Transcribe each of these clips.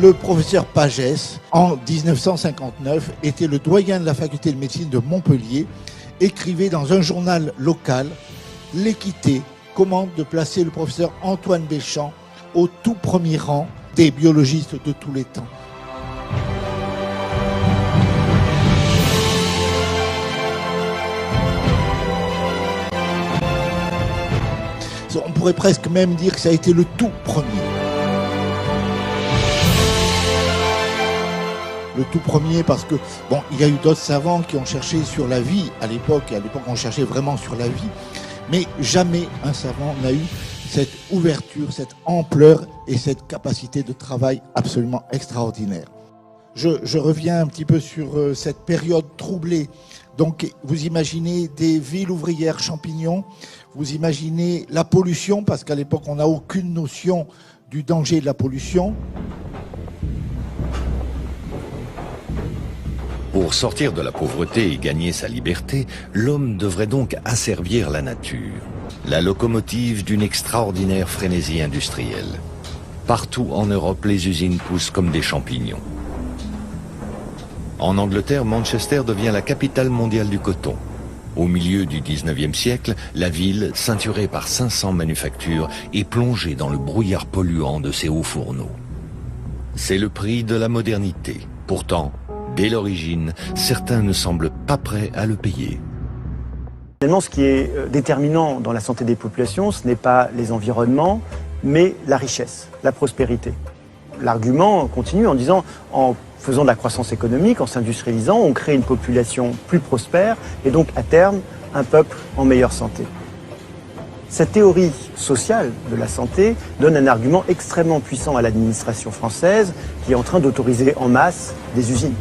Le professeur Pagès, en 1959, était le doyen de la faculté de médecine de Montpellier, écrivait dans un journal local « L'Équité » commande de placer le professeur Antoine Béchamp au tout premier rang des biologistes de tous les temps. On pourrait presque même dire que ça a été le tout premier. Le tout premier parce que, bon, il y a eu d'autres savants qui ont cherché sur la vie à l'époque, et à l'époque on cherchait vraiment sur la vie, mais jamais un savant n'a eu cette ouverture, cette ampleur et cette capacité de travail absolument extraordinaire. Je reviens un petit peu sur cette période troublée. Donc vous imaginez des villes ouvrières champignons, vous imaginez la pollution, parce qu'à l'époque on n'a aucune notion du danger de la pollution. Pour sortir de la pauvreté et gagner sa liberté, l'homme devrait donc asservir la nature, la locomotive d'une extraordinaire frénésie industrielle. Partout en Europe, les usines poussent comme des champignons. En Angleterre, Manchester devient la capitale mondiale du coton. Au milieu du 19e siècle, la ville, ceinturée par 500 manufactures, est plongée dans le brouillard polluant de ses hauts fourneaux. C'est le prix de la modernité. Pourtant, dès l'origine, certains ne semblent pas prêts à le payer. Finalement, ce qui est déterminant dans la santé des populations, ce n'est pas les environnements, mais la richesse, la prospérité. L'argument continue en disant, en faisant de la croissance économique, en s'industrialisant, on crée une population plus prospère et donc à terme, un peuple en meilleure santé. Cette théorie sociale de la santé donne un argument extrêmement puissant à l'administration française qui est en train d'autoriser en masse des usines.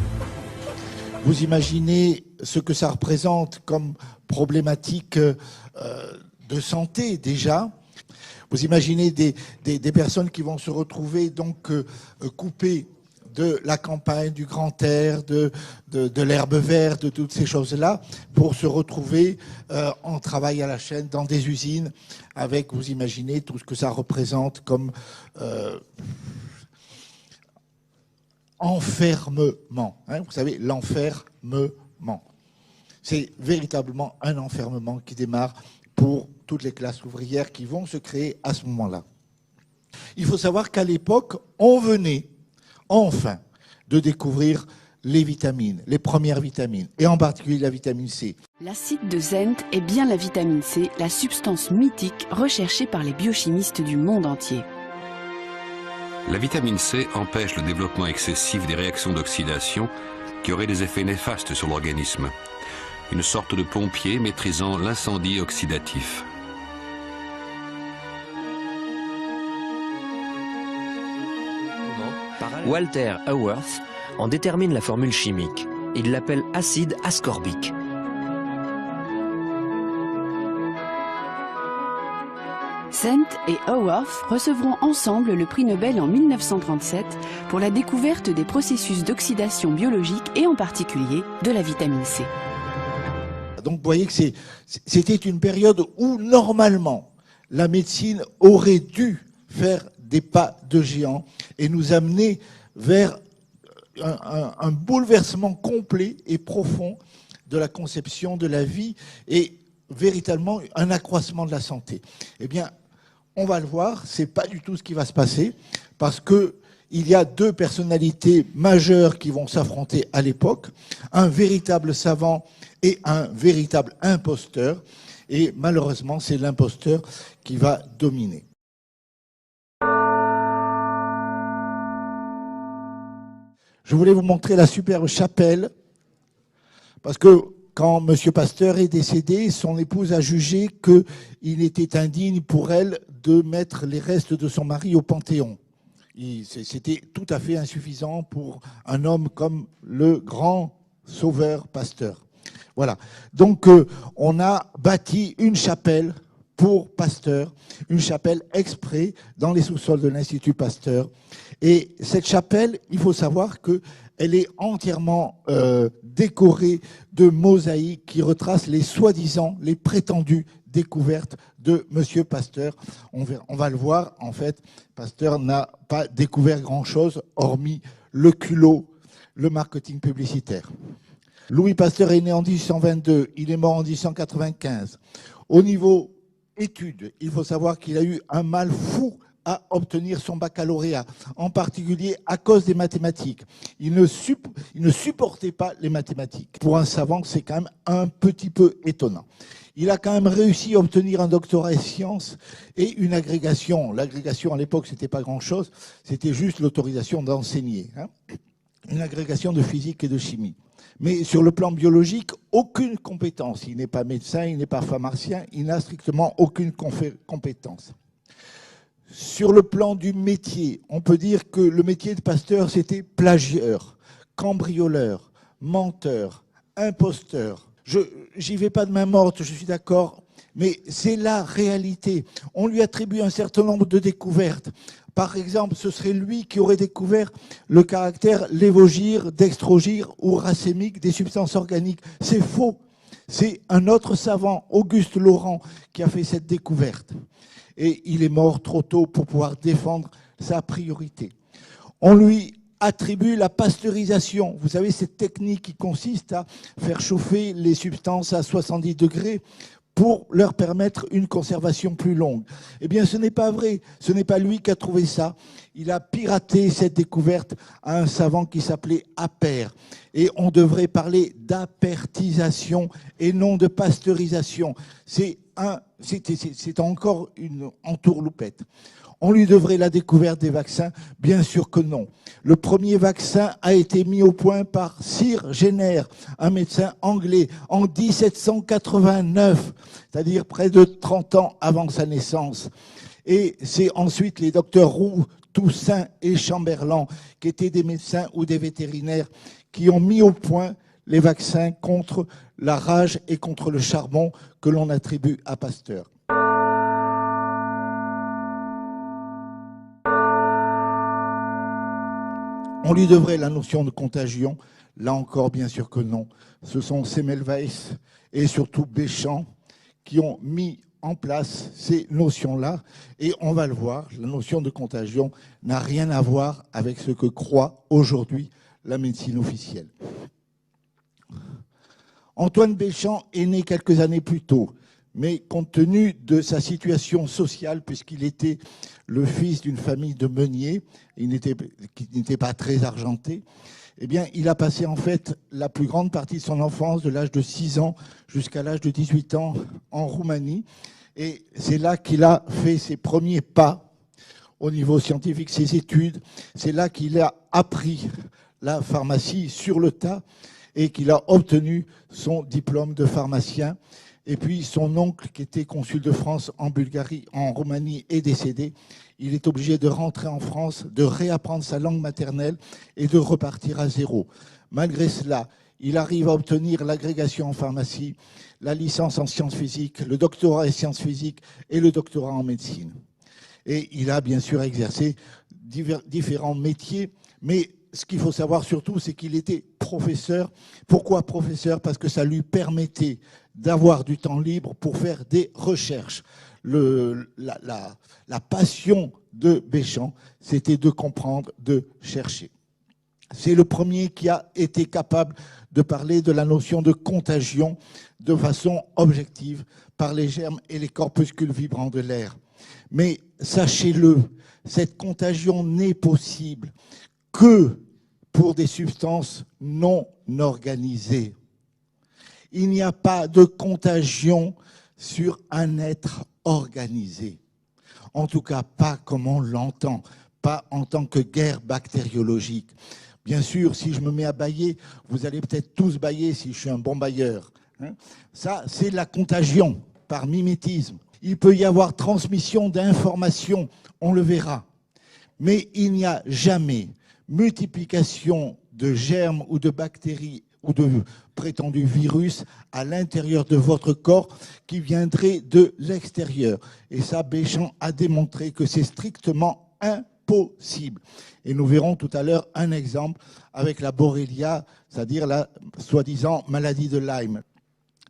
Vous imaginez ce que ça représente comme problématique de santé déjà. Vous imaginez des personnes qui vont se retrouver donc coupées de la campagne, du grand air, de l'herbe verte, de toutes ces choses-là, pour se retrouver en travail à la chaîne dans des usines avec, vous imaginez, tout ce que ça représente comme enfermement. Hein, vous savez, l'enfermement. C'est véritablement un enfermement qui démarre pour toutes les classes ouvrières qui vont se créer à ce moment-là. Il faut savoir qu'à l'époque, on venait enfin de découvrir les vitamines, les premières vitamines, et en particulier la vitamine C. L'acide de Zent est bien la vitamine C, la substance mythique recherchée par les biochimistes du monde entier. La vitamine C empêche le développement excessif des réactions d'oxydation qui auraient des effets néfastes sur l'organisme. Une sorte de pompier maîtrisant l'incendie oxydatif. Walter Haworth en détermine la formule chimique. Il l'appelle acide ascorbique. Zent et Haworth recevront ensemble le prix Nobel en 1937 pour la découverte des processus d'oxydation biologique et en particulier de la vitamine C. Donc vous voyez que c'était une période où normalement la médecine aurait dû faire des pas de géant et nous amener vers un bouleversement complet et profond de la conception de la vie et véritablement un accroissement de la santé. Eh bien, on va le voir, c'est pas du tout ce qui va se passer parce que il y a deux personnalités majeures qui vont s'affronter à l'époque, un véritable savant et un véritable imposteur, et malheureusement c'est l'imposteur qui va dominer. Je voulais vous montrer la superbe chapelle, parce que quand M. Pasteur est décédé, son épouse a jugé qu'il était indigne pour elle de mettre les restes de son mari au Panthéon. C'était tout à fait insuffisant pour un homme comme le grand sauveur Pasteur. Voilà. Donc, on a bâti une chapelle pour Pasteur, une chapelle exprès dans les sous-sols de l'Institut Pasteur. Et cette chapelle, il faut savoir qu'elle est entièrement décorée de mosaïques qui retracent les soi-disant, les prétendues découvertes de M. Pasteur. On va le voir, en fait, Pasteur n'a pas découvert grand-chose, hormis le culot, le marketing publicitaire. Louis Pasteur est né en 1822, il est mort en 1895. Au niveau études, il faut savoir qu'il a eu un mal fou à obtenir son baccalauréat, en particulier à cause des mathématiques. Il ne supportait pas les mathématiques. Pour un savant, c'est quand même un petit peu étonnant. Il a quand même réussi à obtenir un doctorat en sciences et une agrégation. L'agrégation, à l'époque, c'était pas grand-chose, c'était juste l'autorisation d'enseigner. Une agrégation de physique et de chimie. Mais sur le plan biologique, aucune compétence. Il n'est pas médecin, il n'est pas pharmacien, il n'a strictement aucune compétence. Sur le plan du métier, on peut dire que le métier de Pasteur, c'était plagieur, cambrioleur, menteur, imposteur. J'y vais pas de main morte, je suis d'accord, mais c'est la réalité. On lui attribue un certain nombre de découvertes. Par exemple, ce serait lui qui aurait découvert le caractère lévogire, dextrogire ou racémique des substances organiques. C'est faux. C'est un autre savant, Auguste Laurent, qui a fait cette découverte. Et il est mort trop tôt pour pouvoir défendre sa priorité. On lui attribue la pasteurisation. Vous savez, cette technique qui consiste à faire chauffer les substances à 70 degrés pour leur permettre une conservation plus longue. Eh bien, ce n'est pas vrai. Ce n'est pas lui qui a trouvé ça. Il a piraté cette découverte à un savant qui s'appelait Appert. Et on devrait parler d'apertisation et non de pasteurisation. C'est encore une entourloupette. On lui devrait la découverte des vaccins? Bien sûr que non. Le premier vaccin a été mis au point par Sir Jenner, un médecin anglais, en 1789, c'est-à-dire près de 30 ans avant sa naissance. Et c'est ensuite les docteurs Roux, Toussaint et Chamberlain, qui étaient des médecins ou des vétérinaires, qui ont mis au point les vaccins contre la rage et contre le charbon que l'on attribue à Pasteur. On lui devrait la notion de contagion. Là encore, bien sûr que non. Ce sont Semmelweis et surtout Béchamp qui ont mis en place ces notions-là. Et on va le voir, la notion de contagion n'a rien à voir avec ce que croit aujourd'hui la médecine officielle. Antoine Béchamp est né quelques années plus tôt, mais compte tenu de sa situation sociale, puisqu'il était le fils d'une famille de meuniers, qui n'était pas très argenté, eh bien, il a passé en fait la plus grande partie de son enfance, de l'âge de 6 ans jusqu'à l'âge de 18 ans, en Roumanie. Et c'est là qu'il a fait ses premiers pas au niveau scientifique, ses études. C'est là qu'il a appris la pharmacie sur le tas et qu'il a obtenu son diplôme de pharmacien. Et puis son oncle, qui était consul de France en Bulgarie, en Roumanie, est décédé. Il est obligé de rentrer en France, de réapprendre sa langue maternelle et de repartir à zéro. Malgré cela, il arrive à obtenir l'agrégation en pharmacie, la licence en sciences physiques, le doctorat en sciences physiques et le doctorat en médecine. Et il a bien sûr exercé différents métiers, mais ce qu'il faut savoir surtout, c'est qu'il était professeur. Pourquoi professeur? Parce que ça lui permettait d'avoir du temps libre pour faire des recherches. La passion de Béchamp, c'était de comprendre, de chercher. C'est le premier qui a été capable de parler de la notion de contagion de façon objective par les germes et les corpuscules vibrants de l'air. Mais sachez-le, cette contagion n'est possible que pour des substances non organisées. Il n'y a pas de contagion sur un être organisé. En tout cas, pas comme on l'entend, pas en tant que guerre bactériologique. Bien sûr, si je me mets à bâiller, vous allez peut-être tous bâiller si je suis un bon bailleur. Ça, c'est la contagion par mimétisme. Il peut y avoir transmission d'informations, on le verra. Mais il n'y a jamais multiplication de germes ou de bactéries ou de prétendus virus à l'intérieur de votre corps qui viendraient de l'extérieur. Et ça, Béchamp a démontré que c'est strictement possible. Et nous verrons tout à l'heure un exemple avec la Borrelia, c'est-à-dire la soi-disant maladie de Lyme.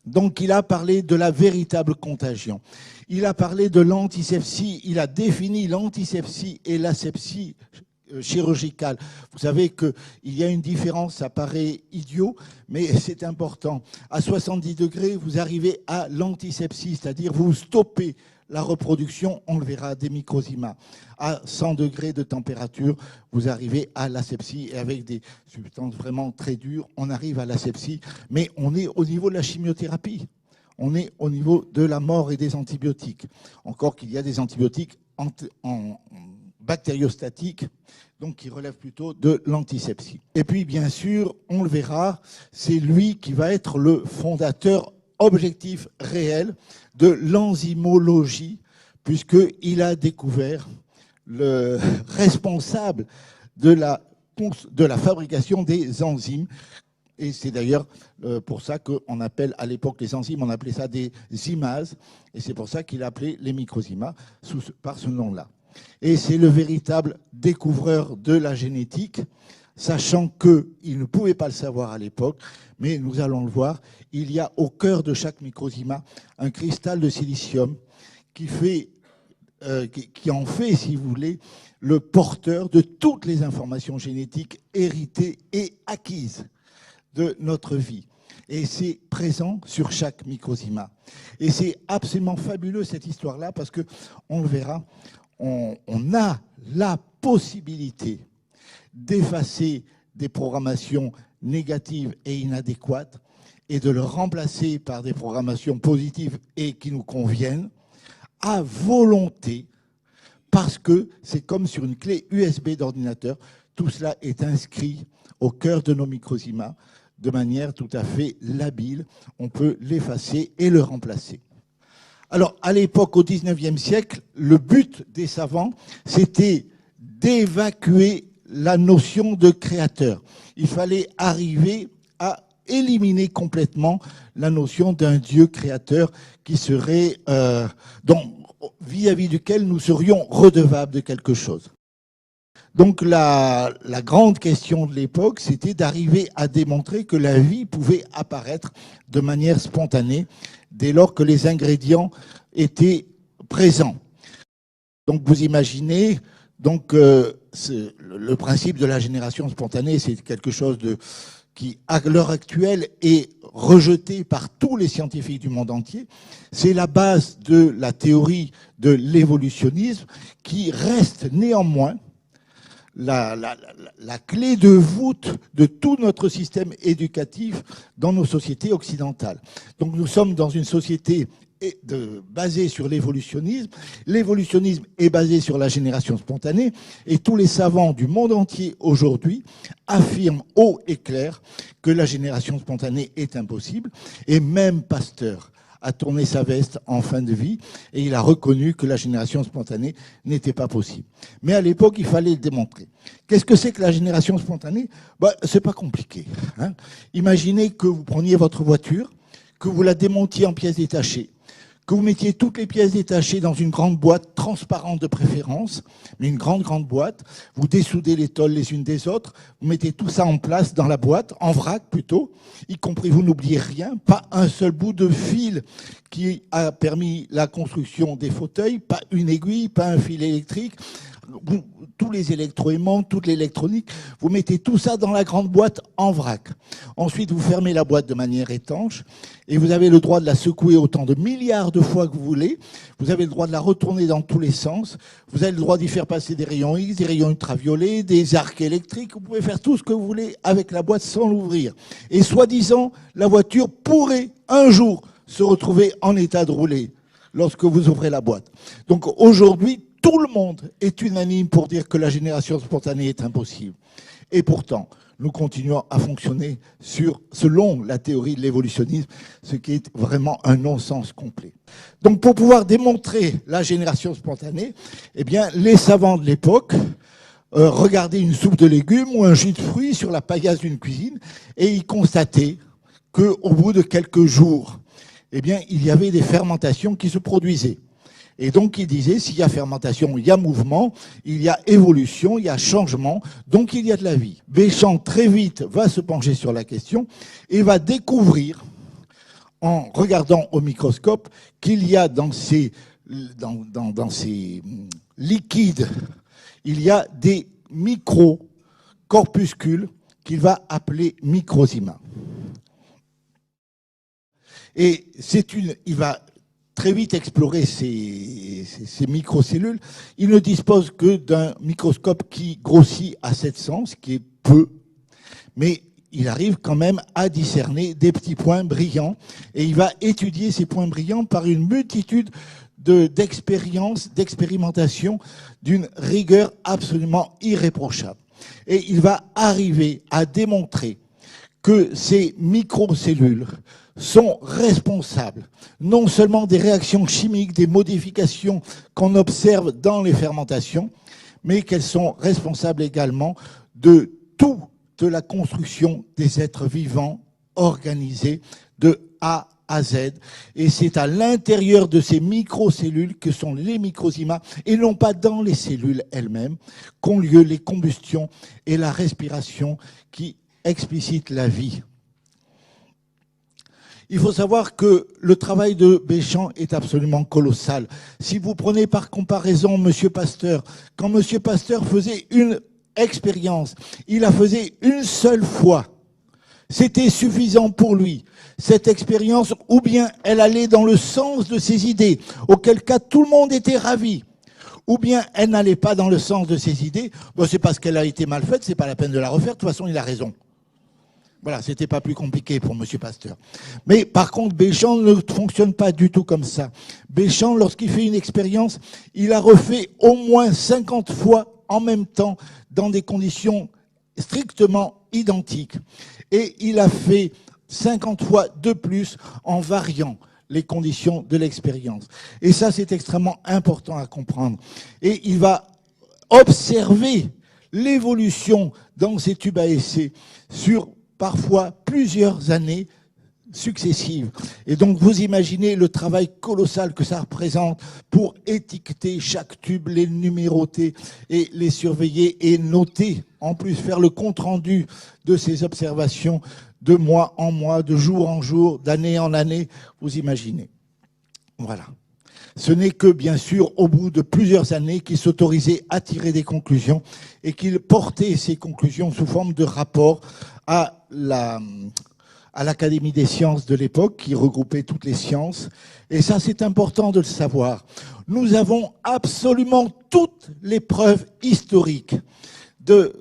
Donc il a parlé de la véritable contagion. Il a parlé de l'antisepsie, il a défini l'antisepsie et l'asepsie chirurgicale. Vous savez qu'il y a une différence, ça paraît idiot, mais c'est important. À 70 degrés, vous arrivez à l'antisepsie, c'est-à-dire vous stoppez la reproduction, on le verra, des microzymas. À 100 degrés de température, vous arrivez à l'asepsie et avec des substances vraiment très dures, on arrive à l'asepsie, mais on est au niveau de la chimiothérapie. On est au niveau de la mort et des antibiotiques. Encore qu'il y a des antibiotiques en bactériostatiques, donc qui relèvent plutôt de l'antisepsie. Et puis, bien sûr, on le verra, c'est lui qui va être le fondateur objectif réel de l'enzymologie, puisqu'il a découvert le responsable de la fabrication des enzymes. Et c'est d'ailleurs pour ça qu'on appelle à l'époque les enzymes, on appelait ça des zymases, et c'est pour ça qu'il appelait les microzymas par ce nom-là. Et c'est le véritable découvreur de la génétique, sachant qu'il ne pouvait pas le savoir à l'époque, mais nous allons le voir, il y a au cœur de chaque microzyma un cristal de silicium qui en fait, si vous voulez, le porteur de toutes les informations génétiques héritées et acquises de notre vie. Et c'est présent sur chaque microzyma. Et c'est absolument fabuleux cette histoire-là, parce que on le verra, on a la possibilité d'effacer des programmations négatives et inadéquates et de le remplacer par des programmations positives et qui nous conviennent à volonté, parce que c'est comme sur une clé USB d'ordinateur, tout cela est inscrit au cœur de nos microzymas de manière tout à fait labile. On peut l'effacer et le remplacer. Alors, à l'époque, au XIXe siècle, le but des savants, c'était d'évacuer la notion de créateur. Il fallait arriver à éliminer complètement la notion d'un Dieu créateur qui serait, vis-à-vis duquel nous serions redevables de quelque chose. Donc la grande question de l'époque, c'était d'arriver à démontrer que la vie pouvait apparaître de manière spontanée dès lors que les ingrédients étaient présents. Donc vous imaginez, le principe de la génération spontanée, c'est quelque chose qui, à l'heure actuelle, est rejeté par tous les scientifiques du monde entier. C'est la base de la théorie de l'évolutionnisme qui reste néanmoins la clé de voûte de tout notre système éducatif dans nos sociétés occidentales. Donc nous sommes dans une société basée sur l'évolutionnisme. L'évolutionnisme est basé sur la génération spontanée et tous les savants du monde entier aujourd'hui affirment haut et clair que la génération spontanée est impossible, et même Pasteur a tourné sa veste en fin de vie et il a reconnu que la génération spontanée n'était pas possible. Mais à l'époque, il fallait le démontrer. Qu'est-ce que c'est que la génération spontanée ? C'est pas compliqué. Imaginez que vous preniez votre voiture, que vous la démontiez en pièces détachées, que vous mettiez toutes les pièces détachées dans une grande boîte transparente de préférence, mais une grande boîte, vous dessoudez les tôles les unes des autres, vous mettez tout ça en place dans la boîte, en vrac plutôt, y compris vous n'oubliez rien, pas un seul bout de fil qui a permis la construction des fauteuils, pas une aiguille, pas un fil électrique, tous les électroaimants, toute l'électronique, vous mettez tout ça dans la grande boîte en vrac. Ensuite, vous fermez la boîte de manière étanche et vous avez le droit de la secouer autant de milliards de fois que vous voulez. Vous avez le droit de la retourner dans tous les sens. Vous avez le droit d'y faire passer des rayons X, des rayons ultraviolets, des arcs électriques. Vous pouvez faire tout ce que vous voulez avec la boîte sans l'ouvrir. Et soi-disant, la voiture pourrait un jour se retrouver en état de rouler lorsque vous ouvrez la boîte. Donc aujourd'hui, tout le monde est unanime pour dire que la génération spontanée est impossible. Et pourtant, nous continuons à fonctionner selon la théorie de l'évolutionnisme, ce qui est vraiment un non-sens complet. Donc pour pouvoir démontrer la génération spontanée, eh bien, les savants de l'époque regardaient une soupe de légumes ou un jus de fruits sur la paillasse d'une cuisine et ils constataient qu'au bout de quelques jours, eh bien, il y avait des fermentations qui se produisaient. Et donc il disait, s'il y a fermentation, il y a mouvement, il y a évolution, il y a changement, donc il y a de la vie. Béchamp très vite va se pencher sur la question et va découvrir, en regardant au microscope, qu'il y a dans ces liquides, il y a des micro-corpuscules qu'il va appeler microzyma. Et il va très vite explorer ces microcellules. Il ne dispose que d'un microscope qui grossit à 700, ce qui est peu, mais il arrive quand même à discerner des petits points brillants, et il va étudier ces points brillants par une multitude d'expériences, d'expérimentations d'une rigueur absolument irréprochable. Et il va arriver à démontrer que ces microcellules sont responsables non seulement des réactions chimiques, des modifications qu'on observe dans les fermentations, mais qu'elles sont responsables également de toute la construction des êtres vivants organisés de A à Z. Et c'est à l'intérieur de ces microcellules que sont les microzymas, et non pas dans les cellules elles-mêmes, qu'ont lieu les combustions et la respiration qui explicitent la vie. Il faut savoir que le travail de Béchamp est absolument colossal. Si vous prenez par comparaison M. Pasteur, quand M. Pasteur faisait une expérience, il la faisait une seule fois. C'était suffisant pour lui. Cette expérience, ou bien elle allait dans le sens de ses idées, auquel cas tout le monde était ravi, ou bien elle n'allait pas dans le sens de ses idées, bon, c'est parce qu'elle a été mal faite, c'est pas la peine de la refaire, de toute façon il a raison. Voilà, c'était pas plus compliqué pour M. Pasteur. Mais par contre, Béchamp ne fonctionne pas du tout comme ça. Béchamp, lorsqu'il fait une expérience, il a refait au moins 50 fois en même temps dans des conditions strictement identiques. Et il a fait 50 fois de plus en variant les conditions de l'expérience. Et ça, c'est extrêmement important à comprendre. Et il va observer l'évolution dans ces tubes à essai sur parfois plusieurs années successives. Et donc vous imaginez le travail colossal que ça représente pour étiqueter chaque tube, les numéroter et les surveiller et noter, en plus faire le compte-rendu de ces observations de mois en mois, de jour en jour, d'année en année, vous imaginez. Voilà. Ce n'est que, bien sûr, au bout de plusieurs années qu'il s'autorisait à tirer des conclusions et qu'il portait ces conclusions sous forme de rapport à l'Académie des sciences de l'époque, qui regroupait toutes les sciences. Et ça, c'est important de le savoir. Nous avons absolument toutes les preuves historiques de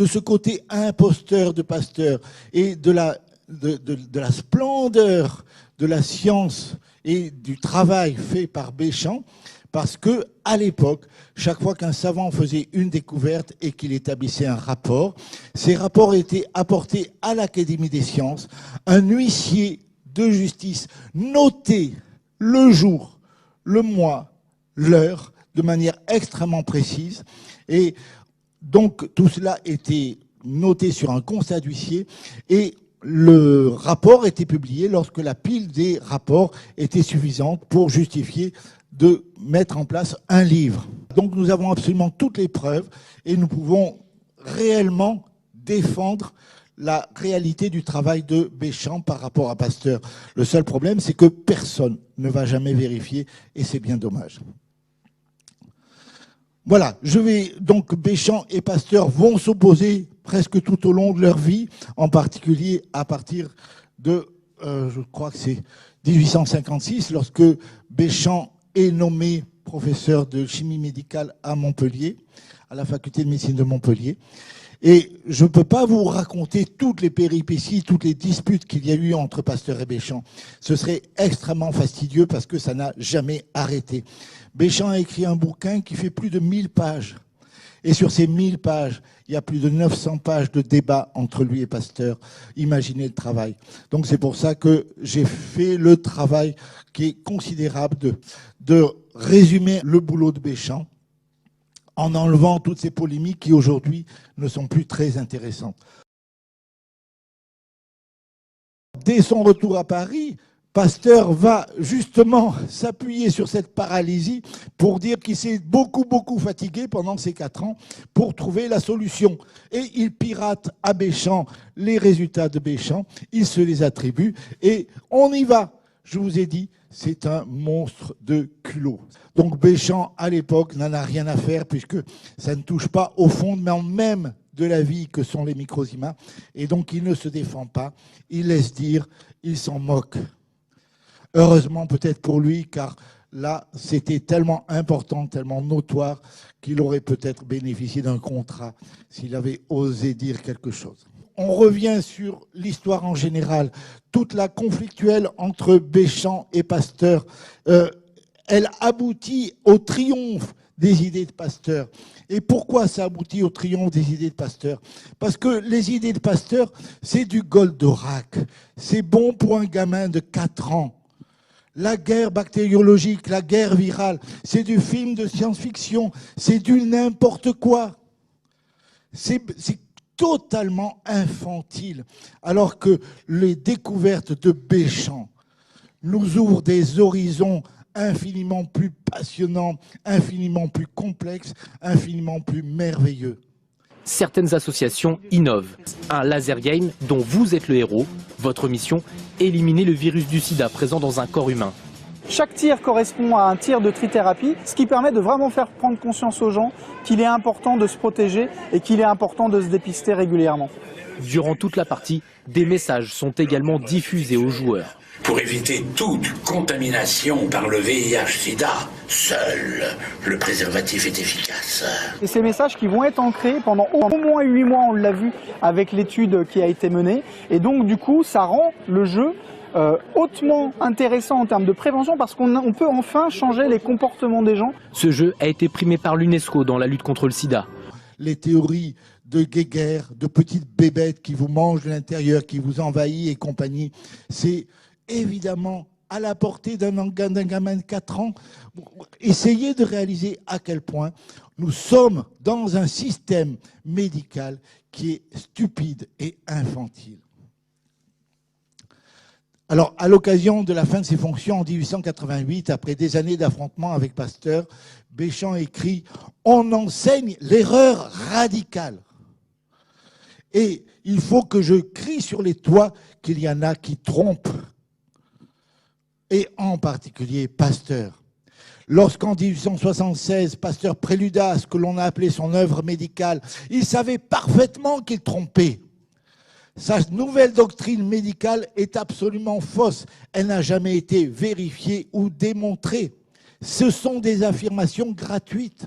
ce côté imposteur de Pasteur et de la splendeur de la science et du travail fait par Béchamp, parce que à l'époque, chaque fois qu'un savant faisait une découverte et qu'il établissait un rapport, ces rapports étaient apportés à l'Académie des sciences. Un huissier de justice notait le jour, le mois, l'heure, de manière extrêmement précise. Et donc tout cela était noté sur un constat d'huissier, et le rapport était publié lorsque la pile des rapports était suffisante pour justifier de mettre en place un livre. Donc nous avons absolument toutes les preuves et nous pouvons réellement défendre la réalité du travail de Béchamp par rapport à Pasteur. Le seul problème, c'est que personne ne va jamais vérifier, et c'est bien dommage. Voilà, donc Béchamp et Pasteur vont s'opposer presque tout au long de leur vie, en particulier à partir de, je crois que c'est 1856, lorsque Béchamp est nommé professeur de chimie médicale à Montpellier, à la faculté de médecine de Montpellier. Et je ne peux pas vous raconter toutes les péripéties, toutes les disputes qu'il y a eu entre Pasteur et Béchamp. Ce serait extrêmement fastidieux parce que ça n'a jamais arrêté. Béchamp a écrit un bouquin qui fait plus de 1000 pages. Et sur ces 1000 pages, il y a plus de 900 pages de débat entre lui et Pasteur. Imaginez le travail. Donc c'est pour ça que j'ai fait le travail qui est considérable de résumer le boulot de Béchamp en enlevant toutes ces polémiques qui aujourd'hui ne sont plus très intéressantes. Dès son retour à Paris, Pasteur va justement s'appuyer sur cette paralysie pour dire qu'il s'est beaucoup fatigué pendant ces 4 ans pour trouver la solution. Et il pirate à Béchamp les résultats de Béchamp, il se les attribue et on y va. Je vous ai dit, c'est un monstre de culot. Donc Béchamp, à l'époque, n'en a rien à faire puisque ça ne touche pas au fondement même de la vie que sont les microzymas. Et donc il ne se défend pas, il laisse dire, il s'en moque. Heureusement peut-être pour lui, car là, c'était tellement important, tellement notoire, qu'il aurait peut-être bénéficié d'un contrat s'il avait osé dire quelque chose. On revient sur l'histoire en général. Toute la conflictuelle entre Béchamp et Pasteur, elle aboutit au triomphe des idées de Pasteur. Et pourquoi ça aboutit au triomphe des idées de Pasteur? Parce que les idées de Pasteur, c'est du Goldorak. C'est bon pour un gamin de 4 ans. La guerre bactériologique, la guerre virale, c'est du film de science-fiction, c'est du n'importe quoi. C'est totalement infantile. Alors que les découvertes de Béchamp nous ouvrent des horizons infiniment plus passionnants, infiniment plus complexes, infiniment plus merveilleux. Certaines associations innovent. Un laser game dont vous êtes le héros. Votre mission, éliminer le virus du sida présent dans un corps humain. Chaque tir correspond à un tir de trithérapie, ce qui permet de vraiment faire prendre conscience aux gens qu'il est important de se protéger et qu'il est important de se dépister régulièrement. Durant toute la partie, des messages sont également diffusés aux joueurs. Pour éviter toute contamination par le VIH-Sida, seul le préservatif est efficace. Et ces messages qui vont être ancrés pendant au moins 8 mois, on l'a vu avec l'étude qui a été menée. Et donc du coup, ça rend le jeu hautement intéressant en termes de prévention parce qu'on peut enfin changer les comportements des gens. Ce jeu a été primé par l'UNESCO dans la lutte contre le sida. Les théories de guéguerre, de petites bébêtes qui vous mangent de l'intérieur, qui vous envahissent et compagnie, c'est évidemment à la portée d'un gamin de 4 ans. Essayez de réaliser à quel point nous sommes dans un système médical qui est stupide et infantile. Alors, à l'occasion de la fin de ses fonctions en 1888, après des années d'affrontements avec Pasteur, Béchamp écrit « On enseigne l'erreur radicale. Et il faut que je crie sur les toits qu'il y en a qui trompent. » Et en particulier Pasteur. Lorsqu'en 1876, Pasteur préluda à ce que l'on a appelé son œuvre médicale, il savait parfaitement qu'il trompait. Sa nouvelle doctrine médicale est absolument fausse. Elle n'a jamais été vérifiée ou démontrée. Ce sont des affirmations gratuites.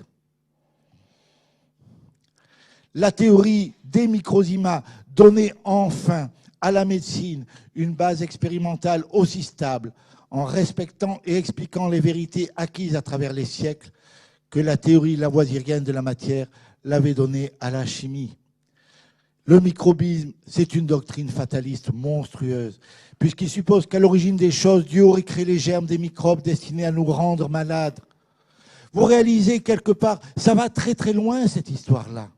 La théorie des microzymas donnait enfin à la médecine une base expérimentale aussi stable, en respectant et expliquant les vérités acquises à travers les siècles, que la théorie lavoisierienne de la matière l'avait donnée à la chimie. Le microbisme, c'est une doctrine fataliste monstrueuse, puisqu'il suppose qu'à l'origine des choses, Dieu aurait créé les germes des microbes destinés à nous rendre malades. Vous réalisez quelque part, ça va très très loin cette histoire-là.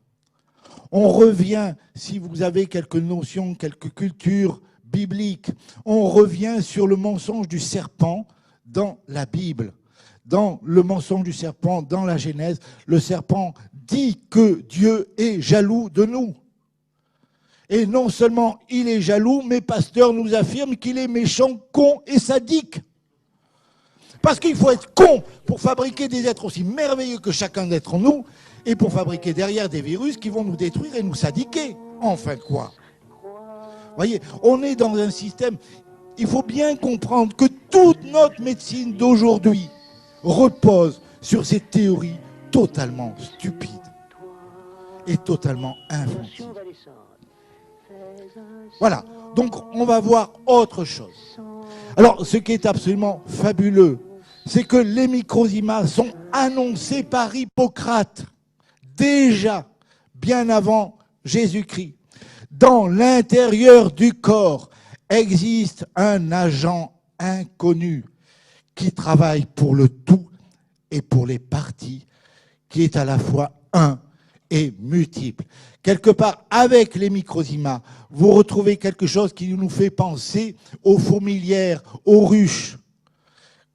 On revient, si vous avez quelques notions, quelques cultures bibliques, on revient sur le mensonge du serpent dans la Bible. Dans le mensonge du serpent, dans la Genèse, le serpent dit que Dieu est jaloux de nous. Et non seulement il est jaloux, mais Pasteur nous affirme qu'il est méchant, con et sadique. Parce qu'il faut être con pour fabriquer des êtres aussi merveilleux que chacun d'entre nous, et pour fabriquer derrière des virus qui vont nous détruire et nous sadiquer. Enfin quoi? Vous voyez, on est dans un système, il faut bien comprendre que toute notre médecine d'aujourd'hui repose sur ces théories totalement stupides et totalement infantiles. Voilà, donc on va voir autre chose. Alors, ce qui est absolument fabuleux, c'est que les microzymas sont annoncés par Hippocrate, déjà bien avant Jésus-Christ. Dans l'intérieur du corps existe un agent inconnu qui travaille pour le tout et pour les parties, qui est à la fois un est multiple. Quelque part, avec les microzymas, vous retrouvez quelque chose qui nous fait penser aux fourmilières, aux ruches.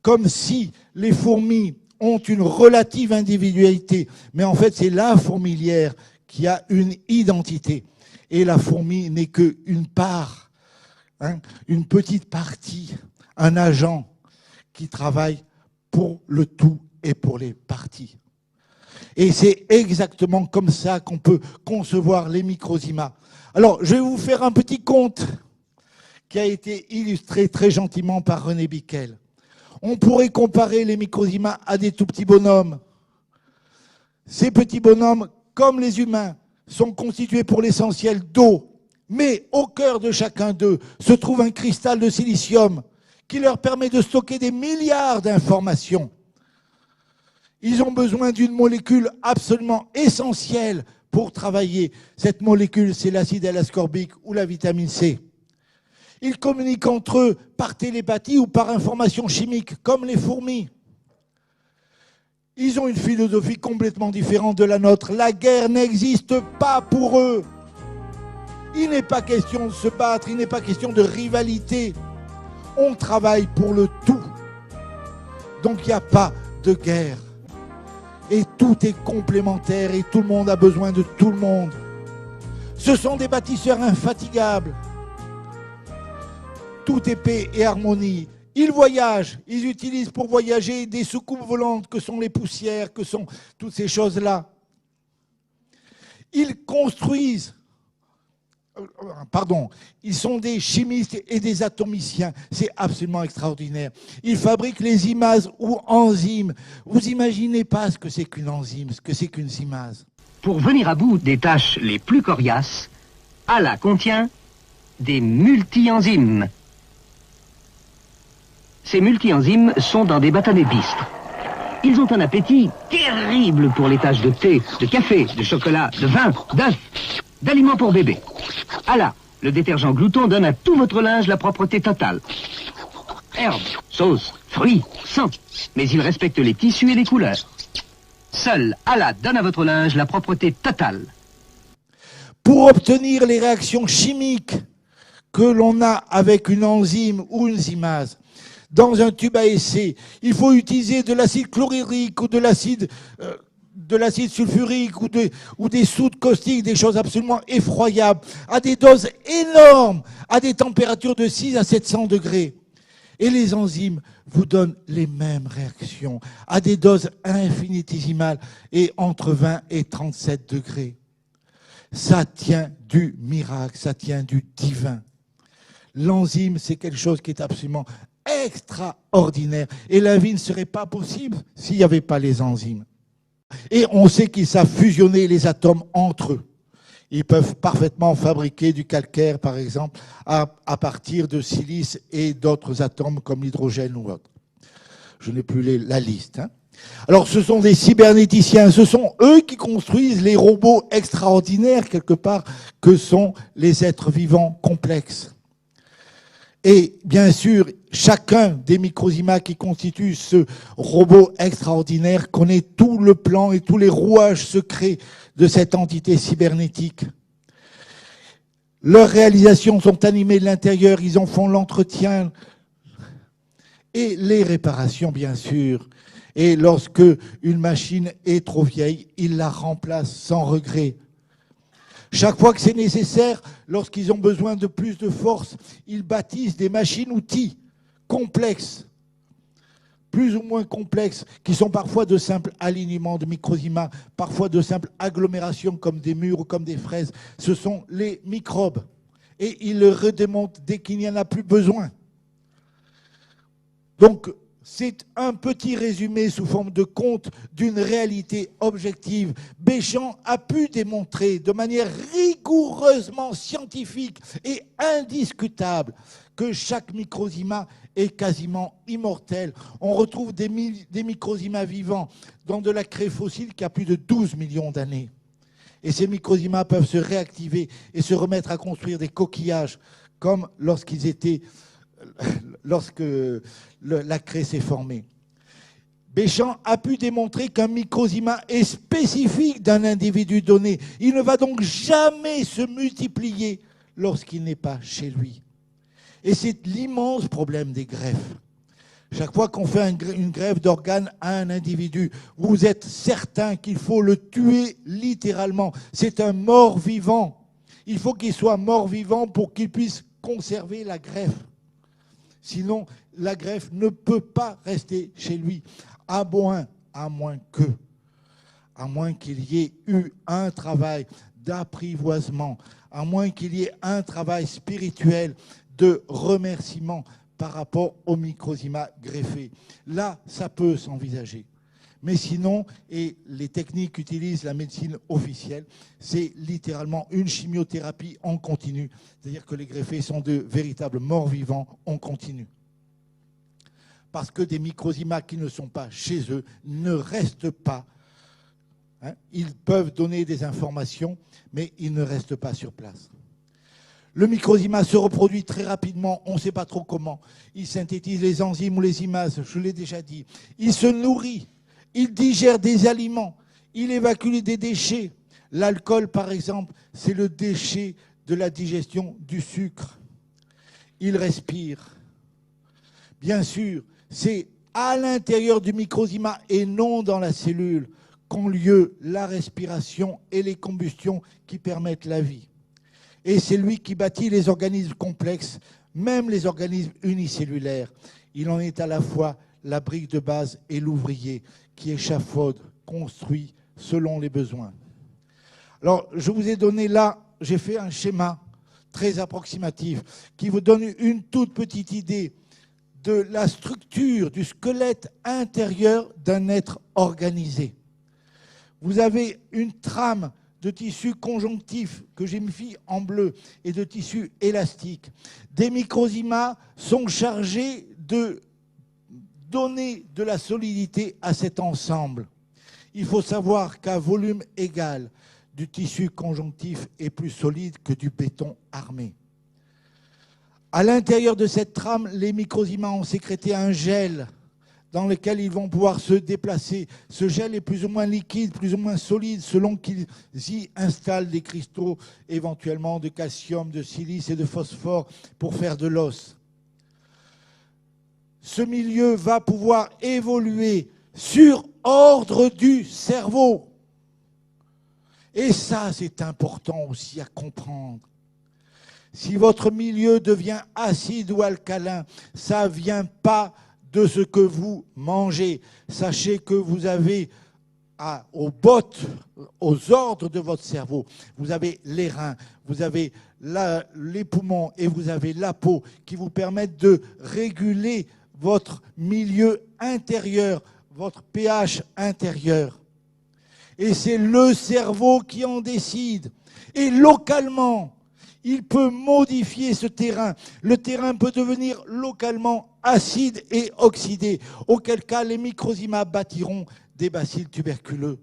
Comme si les fourmis ont une relative individualité. Mais en fait, c'est la fourmilière qui a une identité. Et la fourmi n'est qu'une part, une petite partie, un agent qui travaille pour le tout et pour les parties. Et c'est exactement comme ça qu'on peut concevoir les microzymas. Alors, je vais vous faire un petit conte qui a été illustré très gentiment par René Bickel. On pourrait comparer les microzymas à des tout petits bonhommes. Ces petits bonhommes, comme les humains, sont constitués pour l'essentiel d'eau. Mais au cœur de chacun d'eux se trouve un cristal de silicium qui leur permet de stocker des milliards d'informations. Ils ont besoin d'une molécule absolument essentielle pour travailler. Cette molécule, c'est l'acide L-ascorbique ou la vitamine C. Ils communiquent entre eux par télépathie ou par information chimique, comme les fourmis. Ils ont une philosophie complètement différente de la nôtre. La guerre n'existe pas pour eux. Il n'est pas question de se battre, il n'est pas question de rivalité. On travaille pour le tout. Donc il n'y a pas de guerre. Et tout est complémentaire et tout le monde a besoin de tout le monde. Ce sont des bâtisseurs infatigables. Tout est paix et harmonie. Ils voyagent, ils utilisent pour voyager des soucoupes volantes que sont les poussières, que sont toutes ces choses-là. Ils construisent, ils sont des chimistes et des atomiciens. C'est absolument extraordinaire. Ils fabriquent les imases ou enzymes. Vous imaginez pas ce que c'est qu'une enzyme, ce que c'est qu'une zymase. Pour venir à bout des tâches les plus coriaces, ALA contient des multi-enzymes. Ces multi-enzymes sont dans des bâtonnets bistres. Ils ont un appétit terrible pour les tâches de thé, de café, de chocolat, de vin, d'œufs, d'aliments pour bébé. ALA, le détergent glouton donne à tout votre linge la propreté totale. Herbes, sauces, fruits, sang, mais il respecte les tissus et les couleurs. Seul ALA donne à votre linge la propreté totale. Pour obtenir les réactions chimiques que l'on a avec une enzyme ou une zymase, dans un tube à essai, il faut utiliser de l'acide chlorhydrique ou de l'acide sulfurique ou des soudes caustiques, des choses absolument effroyables, à des doses énormes, à des températures de 6 à 700 degrés. Et les enzymes vous donnent les mêmes réactions, à des doses infinitésimales et entre 20 et 37 degrés. Ça tient du miracle, ça tient du divin. L'enzyme, c'est quelque chose qui est absolument extraordinaire. Et la vie ne serait pas possible s'il n'y avait pas les enzymes. Et on sait qu'ils savent fusionner les atomes entre eux. Ils peuvent parfaitement fabriquer du calcaire, par exemple, à partir de silice et d'autres atomes comme l'hydrogène ou autre. Je n'ai plus la liste. Alors, ce sont des cybernéticiens. Ce sont eux qui construisent les robots extraordinaires, quelque part, que sont les êtres vivants complexes. Et bien sûr, chacun des microzymas qui constituent ce robot extraordinaire connaît tout le plan et tous les rouages secrets de cette entité cybernétique. Leurs réalisations sont animées de l'intérieur, ils en font l'entretien et les réparations, bien sûr. Et lorsque une machine est trop vieille, ils la remplacent sans regret. Chaque fois que c'est nécessaire, lorsqu'ils ont besoin de plus de force, ils bâtissent des machines-outils complexes, plus ou moins complexes, qui sont parfois de simples alignements de microzymas, parfois de simples agglomérations comme des murs ou comme des fraises. Ce sont les microbes. Et ils le redémontent dès qu'il n'y en a plus besoin. Donc, c'est un petit résumé sous forme de conte d'une réalité objective. Béchamp a pu démontrer de manière rigoureusement scientifique et indiscutable que chaque microzyma est quasiment immortel. On retrouve des microzymas vivants dans de la craie fossile qui a plus de 12 millions d'années. Et ces microzymas peuvent se réactiver et se remettre à construire des coquillages comme lorsque la craie s'est formée. Béchamp a pu démontrer qu'un microzyma est spécifique d'un individu donné. Il ne va donc jamais se multiplier lorsqu'il n'est pas chez lui. Et c'est l'immense problème des greffes. Chaque fois qu'on fait une greffe d'organes à un individu, vous êtes certain qu'il faut le tuer littéralement. C'est un mort-vivant. Il faut qu'il soit mort-vivant pour qu'il puisse conserver la greffe. Sinon, la greffe ne peut pas rester chez lui. À moins qu'il y ait eu un travail d'apprivoisement, à moins qu'il y ait un travail spirituel de remerciement par rapport au microzyma greffé. Là, ça peut s'envisager. Mais sinon, et les techniques qu'utilise la médecine officielle, c'est littéralement une chimiothérapie en continu. C'est-à-dire que les greffés sont de véritables morts-vivants en continu. Parce que des microzymas qui ne sont pas chez eux ne restent pas. Ils peuvent donner des informations, mais ils ne restent pas sur place. Le microzyma se reproduit très rapidement, on ne sait pas trop comment. Il synthétise les enzymes ou les imases, je l'ai déjà dit. Il se nourrit, il digère des aliments, il évacue des déchets. L'alcool, par exemple, c'est le déchet de la digestion du sucre. Il respire. Bien sûr, c'est à l'intérieur du microzyma et non dans la cellule qu'ont lieu la respiration et les combustions qui permettent la vie. Et c'est lui qui bâtit les organismes complexes, même les organismes unicellulaires. Il en est à la fois la brique de base et l'ouvrier qui échafaude, construit selon les besoins. Alors, je vous ai donné là, j'ai fait un schéma très approximatif qui vous donne une toute petite idée de la structure, du squelette intérieur d'un être organisé. Vous avez une trame de tissu conjonctif que j'ai mis en bleu et de tissu élastique. Des microzymas sont chargés de donner de la solidité à cet ensemble. Il faut savoir qu'à volume égal, du tissu conjonctif est plus solide que du béton armé. À l'intérieur de cette trame, les microzymas ont sécrété un gel dans lequel ils vont pouvoir se déplacer. Ce gel est plus ou moins liquide, plus ou moins solide, selon qu'ils y installent des cristaux, éventuellement de calcium, de silice et de phosphore pour faire de l'os. Ce milieu va pouvoir évoluer sur ordre du cerveau. Et ça, c'est important aussi à comprendre. Si votre milieu devient acide ou alcalin, ça ne vient pas de ce que vous mangez. Sachez que vous avez aux bottes, aux ordres de votre cerveau, vous avez les reins, vous avez les poumons et vous avez la peau qui vous permettent de réguler votre milieu intérieur, votre pH intérieur. Et c'est le cerveau qui en décide. Et localement, il peut modifier ce terrain. Le terrain peut devenir localement acide et oxydé, auquel cas les microzymas bâtiront des bacilles tuberculeux.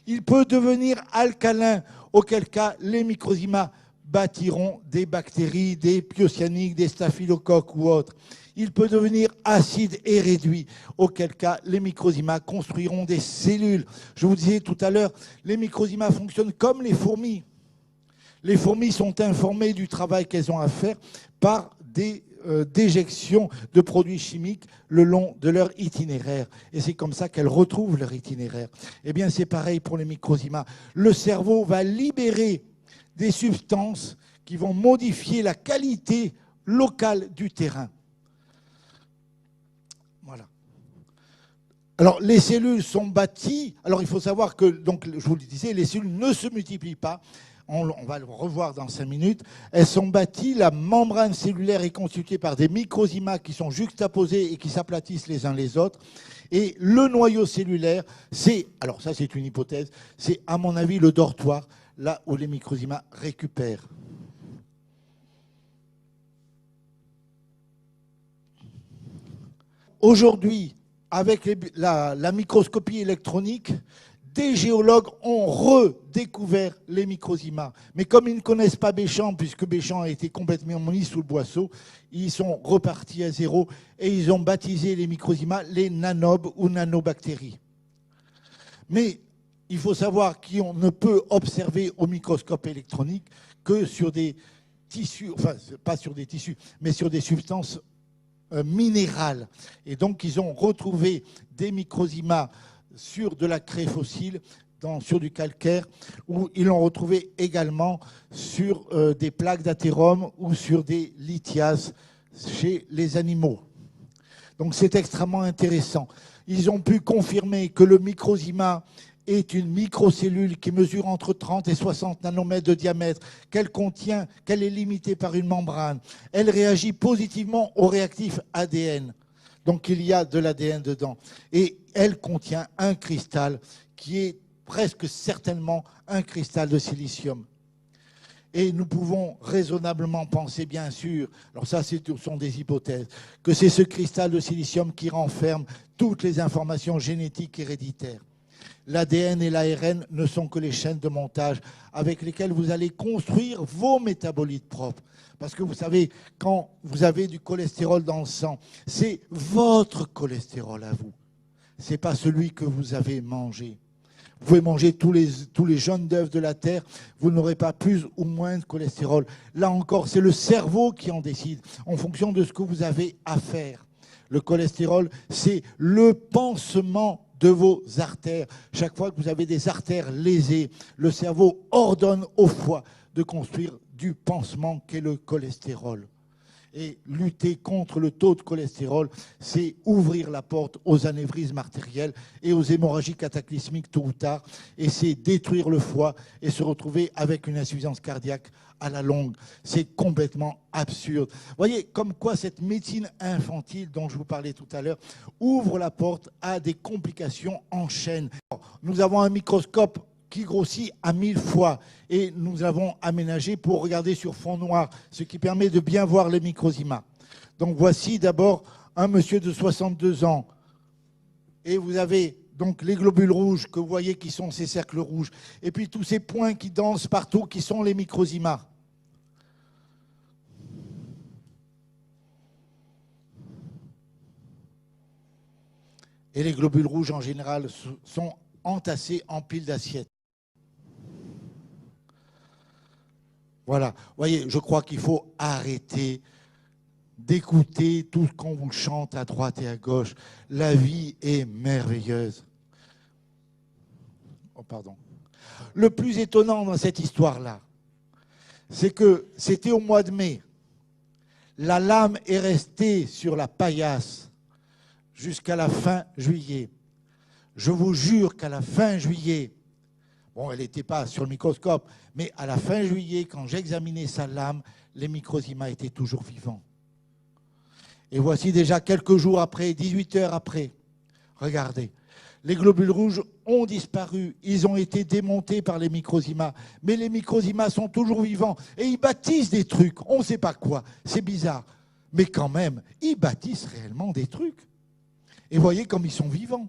Il peut devenir alcalin, auquel cas les microzymas bâtiront des bactéries, des pyocyaniques, des staphylocoques ou autres. Il peut devenir acide et réduit, auquel cas les microzymas construiront des cellules. Je vous disais tout à l'heure, les microzymas fonctionnent comme les fourmis. Les fourmis sont informées du travail qu'elles ont à faire par des déjections de produits chimiques le long de leur itinéraire. Et c'est comme ça qu'elles retrouvent leur itinéraire. Eh bien, c'est pareil pour les microzymas. Le cerveau va libérer des substances qui vont modifier la qualité locale du terrain. Voilà. Alors, les cellules sont bâties. Alors, il faut savoir que, donc, je vous le disais, les cellules ne se multiplient pas. On va le revoir dans 5 minutes. Elles sont bâties, la membrane cellulaire est constituée par des microzymas qui sont juxtaposés et qui s'aplatissent les uns les autres. Et le noyau cellulaire, c'est, alors ça c'est une hypothèse, c'est à mon avis le dortoir, là où les microzymas récupèrent. Aujourd'hui, avec la microscopie électronique, des géologues ont redécouvert les microzymas. Mais comme ils ne connaissent pas Béchamp, puisque Béchamp a été complètement mis sous le boisseau, ils sont repartis à zéro et ils ont baptisé les microzymas les nanobes ou nanobactéries. Mais il faut savoir qu'on ne peut observer au microscope électronique que sur des tissus, enfin pas sur des tissus, mais sur des substances minérales. Et donc ils ont retrouvé des microzymas sur de la craie fossile, sur du calcaire, où ils l'ont retrouvé également sur des plaques d'athérome ou sur des lithiases chez les animaux. Donc c'est extrêmement intéressant. Ils ont pu confirmer que le microzyma est une microcellule qui mesure entre 30 et 60 nanomètres de diamètre, qu'elle est limitée par une membrane. Elle réagit positivement au réactif ADN. Donc il y a de l'ADN dedans. Et elle contient un cristal qui est presque certainement un cristal de silicium. Et nous pouvons raisonnablement penser, bien sûr, alors ça ce sont des hypothèses, que c'est ce cristal de silicium qui renferme toutes les informations génétiques héréditaires. L'ADN et l'ARN ne sont que les chaînes de montage avec lesquelles vous allez construire vos métabolites propres. Parce que vous savez, quand vous avez du cholestérol dans le sang, c'est votre cholestérol à vous. Ce n'est pas celui que vous avez mangé. Vous pouvez manger tous les jaunes d'œufs de la terre, vous n'aurez pas plus ou moins de cholestérol. Là encore, c'est le cerveau qui en décide, en fonction de ce que vous avez à faire. Le cholestérol, c'est le pansement de vos artères. Chaque fois que vous avez des artères lésées, le cerveau ordonne au foie de construire du pansement qu'est le cholestérol. Et lutter contre le taux de cholestérol, c'est ouvrir la porte aux anévrismes artériels et aux hémorragies cataclysmiques tôt ou tard. Et c'est détruire le foie et se retrouver avec une insuffisance cardiaque à la longue. C'est complètement absurde. Vous voyez, comme quoi cette médecine infantile dont je vous parlais tout à l'heure ouvre la porte à des complications en chaîne. Nous avons un microscope qui grossit à 1000 fois. Et nous avons aménagé pour regarder sur fond noir, ce qui permet de bien voir les microzymas. Donc voici d'abord un monsieur de 62 ans. Et vous avez donc les globules rouges que vous voyez qui sont ces cercles rouges. Et puis tous ces points qui dansent partout qui sont les microzymas. Et les globules rouges en général sont entassés en piles d'assiettes. Voilà, vous voyez, je crois qu'il faut arrêter d'écouter tout ce qu'on vous chante à droite et à gauche. La vie est merveilleuse. Oh, pardon. Le plus étonnant dans cette histoire-là, c'est que c'était au mois de mai. La lame est restée sur la paillasse jusqu'à la fin juillet. Je vous jure qu'à la fin juillet, bon, elle n'était pas sur le microscope, mais à la fin juillet, quand j'examinais sa lame, les microzymas étaient toujours vivants. Et voici déjà quelques jours après, 18 heures après, regardez, les globules rouges ont disparu, ils ont été démontés par les microzymas, mais les microzymas sont toujours vivants et ils bâtissent des trucs, on ne sait pas quoi, c'est bizarre, mais quand même, ils bâtissent réellement des trucs. Et voyez comme ils sont vivants.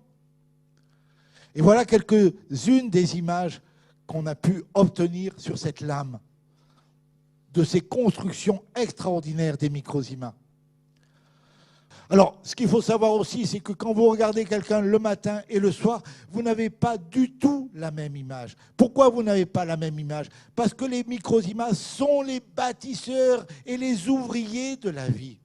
Et voilà quelques-unes des images qu'on a pu obtenir sur cette lame, de ces constructions extraordinaires des microzymas. Alors, ce qu'il faut savoir aussi, c'est que quand vous regardez quelqu'un le matin et le soir, vous n'avez pas du tout la même image. Pourquoi vous n'avez pas la même image? Parce que les microzymas sont les bâtisseurs et les ouvriers de la vie.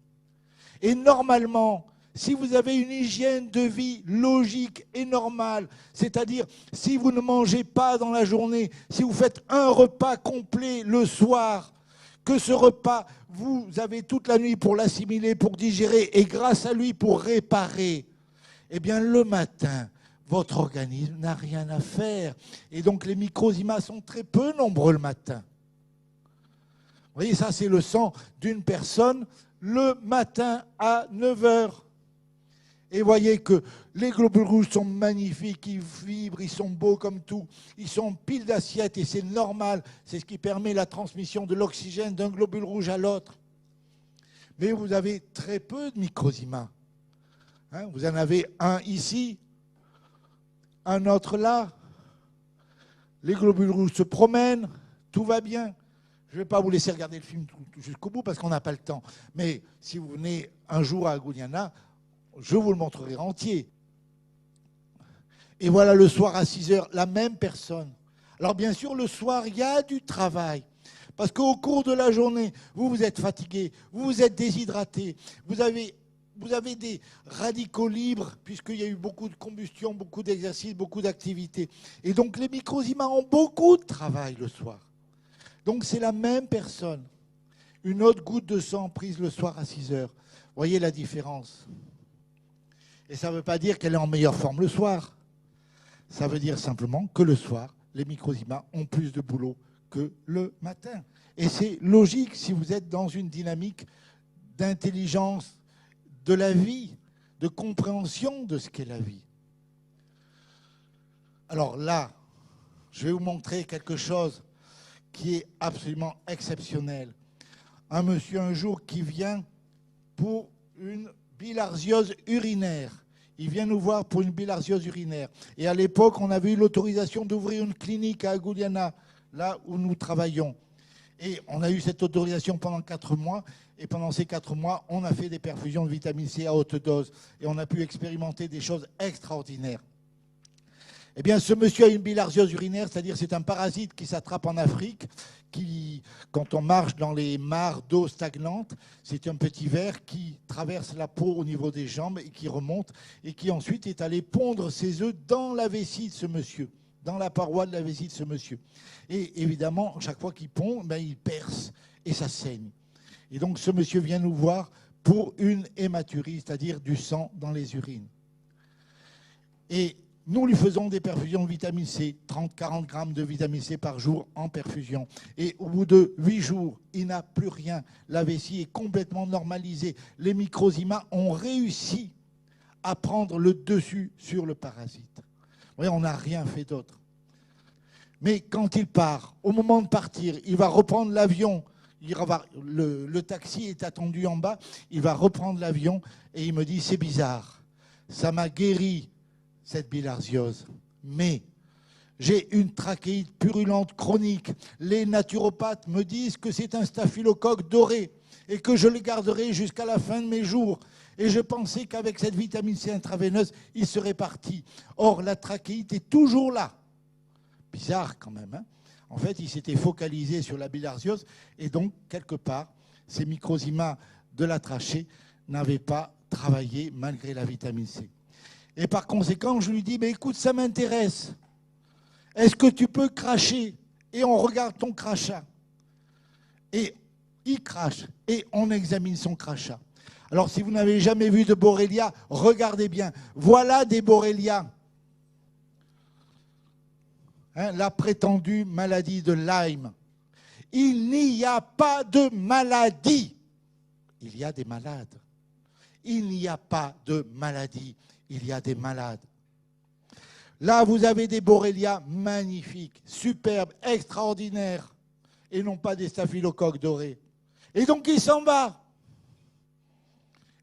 Et normalement, si vous avez une hygiène de vie logique et normale, c'est-à-dire si vous ne mangez pas dans la journée, si vous faites un repas complet le soir, que ce repas, vous avez toute la nuit pour l'assimiler, pour digérer, et grâce à lui pour réparer, eh bien le matin, votre organisme n'a rien à faire. Et donc les microzymas sont très peu nombreux le matin. Vous voyez, ça c'est le sang d'une personne le matin à 9 h. Et voyez que les globules rouges sont magnifiques, ils vibrent, ils sont beaux comme tout. Ils sont pile d'assiettes et c'est normal. C'est ce qui permet la transmission de l'oxygène d'un globule rouge à l'autre. Mais vous avez très peu de microzymas. Hein, vous en avez un ici, un autre là, les globules rouges se promènent, tout va bien. Je ne vais pas vous laisser regarder le film jusqu'au bout parce qu'on n'a pas le temps. Mais si vous venez un jour à Guyana, je vous le montrerai entier. Et voilà le soir à 6 heures, la même personne. Alors bien sûr, le soir, il y a du travail. Parce qu'au cours de la journée, vous êtes fatigué, vous êtes déshydraté, vous avez des radicaux libres, puisqu'il y a eu beaucoup de combustion, beaucoup d'exercices, beaucoup d'activités. Et donc les microzymas ont beaucoup de travail le soir. Donc c'est la même personne. Une autre goutte de sang prise le soir à 6 heures. Voyez la différence. Et ça ne veut pas dire qu'elle est en meilleure forme le soir. Ça veut dire simplement que le soir, les microzymas ont plus de boulot que le matin. Et c'est logique si vous êtes dans une dynamique d'intelligence de la vie, de compréhension de ce qu'est la vie. Alors là, je vais vous montrer quelque chose qui est absolument exceptionnel. Un monsieur un jour qui vient pour une bilharziose urinaire. Il vient nous voir pour une bilharziose urinaire. Et à l'époque, on avait eu l'autorisation d'ouvrir une clinique à Guyana, là où nous travaillons. Et on a eu cette autorisation pendant 4 mois. Et pendant ces 4 mois, on a fait des perfusions de vitamine C à haute dose. Et on a pu expérimenter des choses extraordinaires. Eh bien, ce monsieur a une bilharziose urinaire, c'est-à-dire c'est un parasite qui s'attrape en Afrique, qui, quand on marche dans les mares d'eau stagnante, c'est un petit ver qui traverse la peau au niveau des jambes et qui remonte, et qui ensuite est allé pondre ses œufs dans la vessie de ce monsieur, dans la paroi de la vessie de ce monsieur. Et évidemment, chaque fois qu'il pond, ben, il perce et ça saigne. Et donc ce monsieur vient nous voir pour une hématurie, c'est-à-dire du sang dans les urines. Et nous lui faisons des perfusions de vitamine C, 30-40 grammes de vitamine C par jour en perfusion. Et au bout de 8 jours, il n'a plus rien. La vessie est complètement normalisée. Les microzymas ont réussi à prendre le dessus sur le parasite. Vous voyez, on n'a rien fait d'autre. Mais quand il part, au moment de partir, il va reprendre l'avion. Le taxi est attendu en bas. Il va reprendre l'avion et il me dit, c'est bizarre, ça m'a guéri cette bilharziose, mais j'ai une trachéite purulente chronique. Les naturopathes me disent que c'est un staphylocoque doré et que je le garderai jusqu'à la fin de mes jours. Et je pensais qu'avec cette vitamine C intraveineuse, il serait parti. Or, la trachéite est toujours là. Bizarre quand même, hein. En fait, il s'était focalisé sur la bilharziose et donc, quelque part, ces microzymas de la trachée n'avaient pas travaillé malgré la vitamine C. Et par conséquent, je lui dis, mais écoute, ça m'intéresse. Est-ce que tu peux cracher? Et on regarde ton crachat. Et il crache. Et on examine son crachat. Alors, si vous n'avez jamais vu de Borrelia, regardez bien. Voilà des Borrelia. Hein, la prétendue maladie de Lyme. Il n'y a pas de maladie. Il y a des malades. Il n'y a pas de maladie. Il y a des malades. Là, vous avez des Borrelia magnifiques, superbes, extraordinaires, et non pas des staphylocoques dorés. Et donc, il s'en va.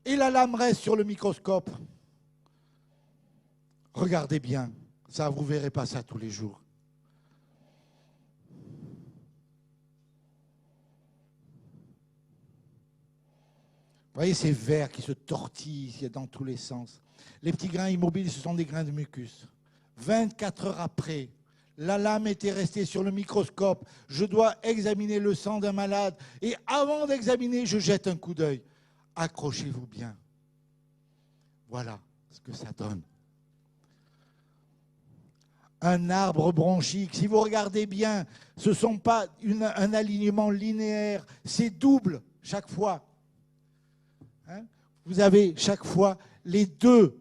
Et la lame reste sur le microscope. Regardez bien, ça, vous ne verrez pas ça tous les jours. Vous voyez ces vers qui se tortillent dans tous les sens. Les petits grains immobiles, ce sont des grains de mucus. 24 heures après, la lame était restée sur le microscope. Je dois examiner le sang d'un malade. Et avant d'examiner, je jette un coup d'œil. Accrochez-vous bien. Voilà ce que ça donne. Un arbre bronchique, si vous regardez bien, ce ne sont pas un alignement linéaire, c'est double chaque fois. Hein? Vous avez chaque fois les deux.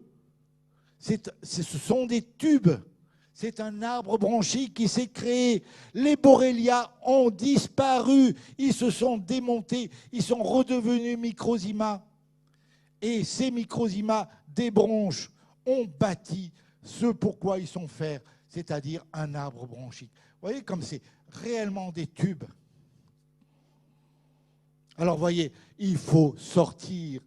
Ce sont des tubes. C'est un arbre bronchique qui s'est créé. Les Borrelia ont disparu. Ils se sont démontés. Ils sont redevenus microzymas. Et ces microzymas des bronches ont bâti ce pourquoi ils sont faits, c'est-à-dire un arbre bronchique. Vous voyez comme c'est réellement des tubes. Alors, vous voyez, il faut sortir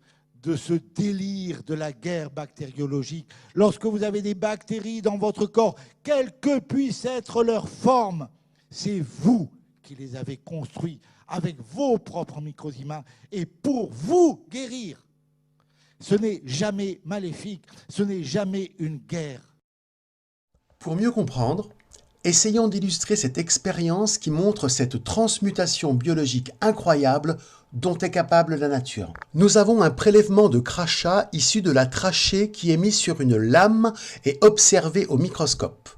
de ce délire de la guerre bactériologique. Lorsque vous avez des bactéries dans votre corps, quelle que puisse être leur forme, c'est vous qui les avez construits avec vos propres microzymas et pour vous guérir. Ce n'est jamais maléfique, ce n'est jamais une guerre. Pour mieux comprendre, essayons d'illustrer cette expérience qui montre cette transmutation biologique incroyable dont est capable la nature. Nous avons un prélèvement de crachat issu de la trachée qui est mis sur une lame et observé au microscope.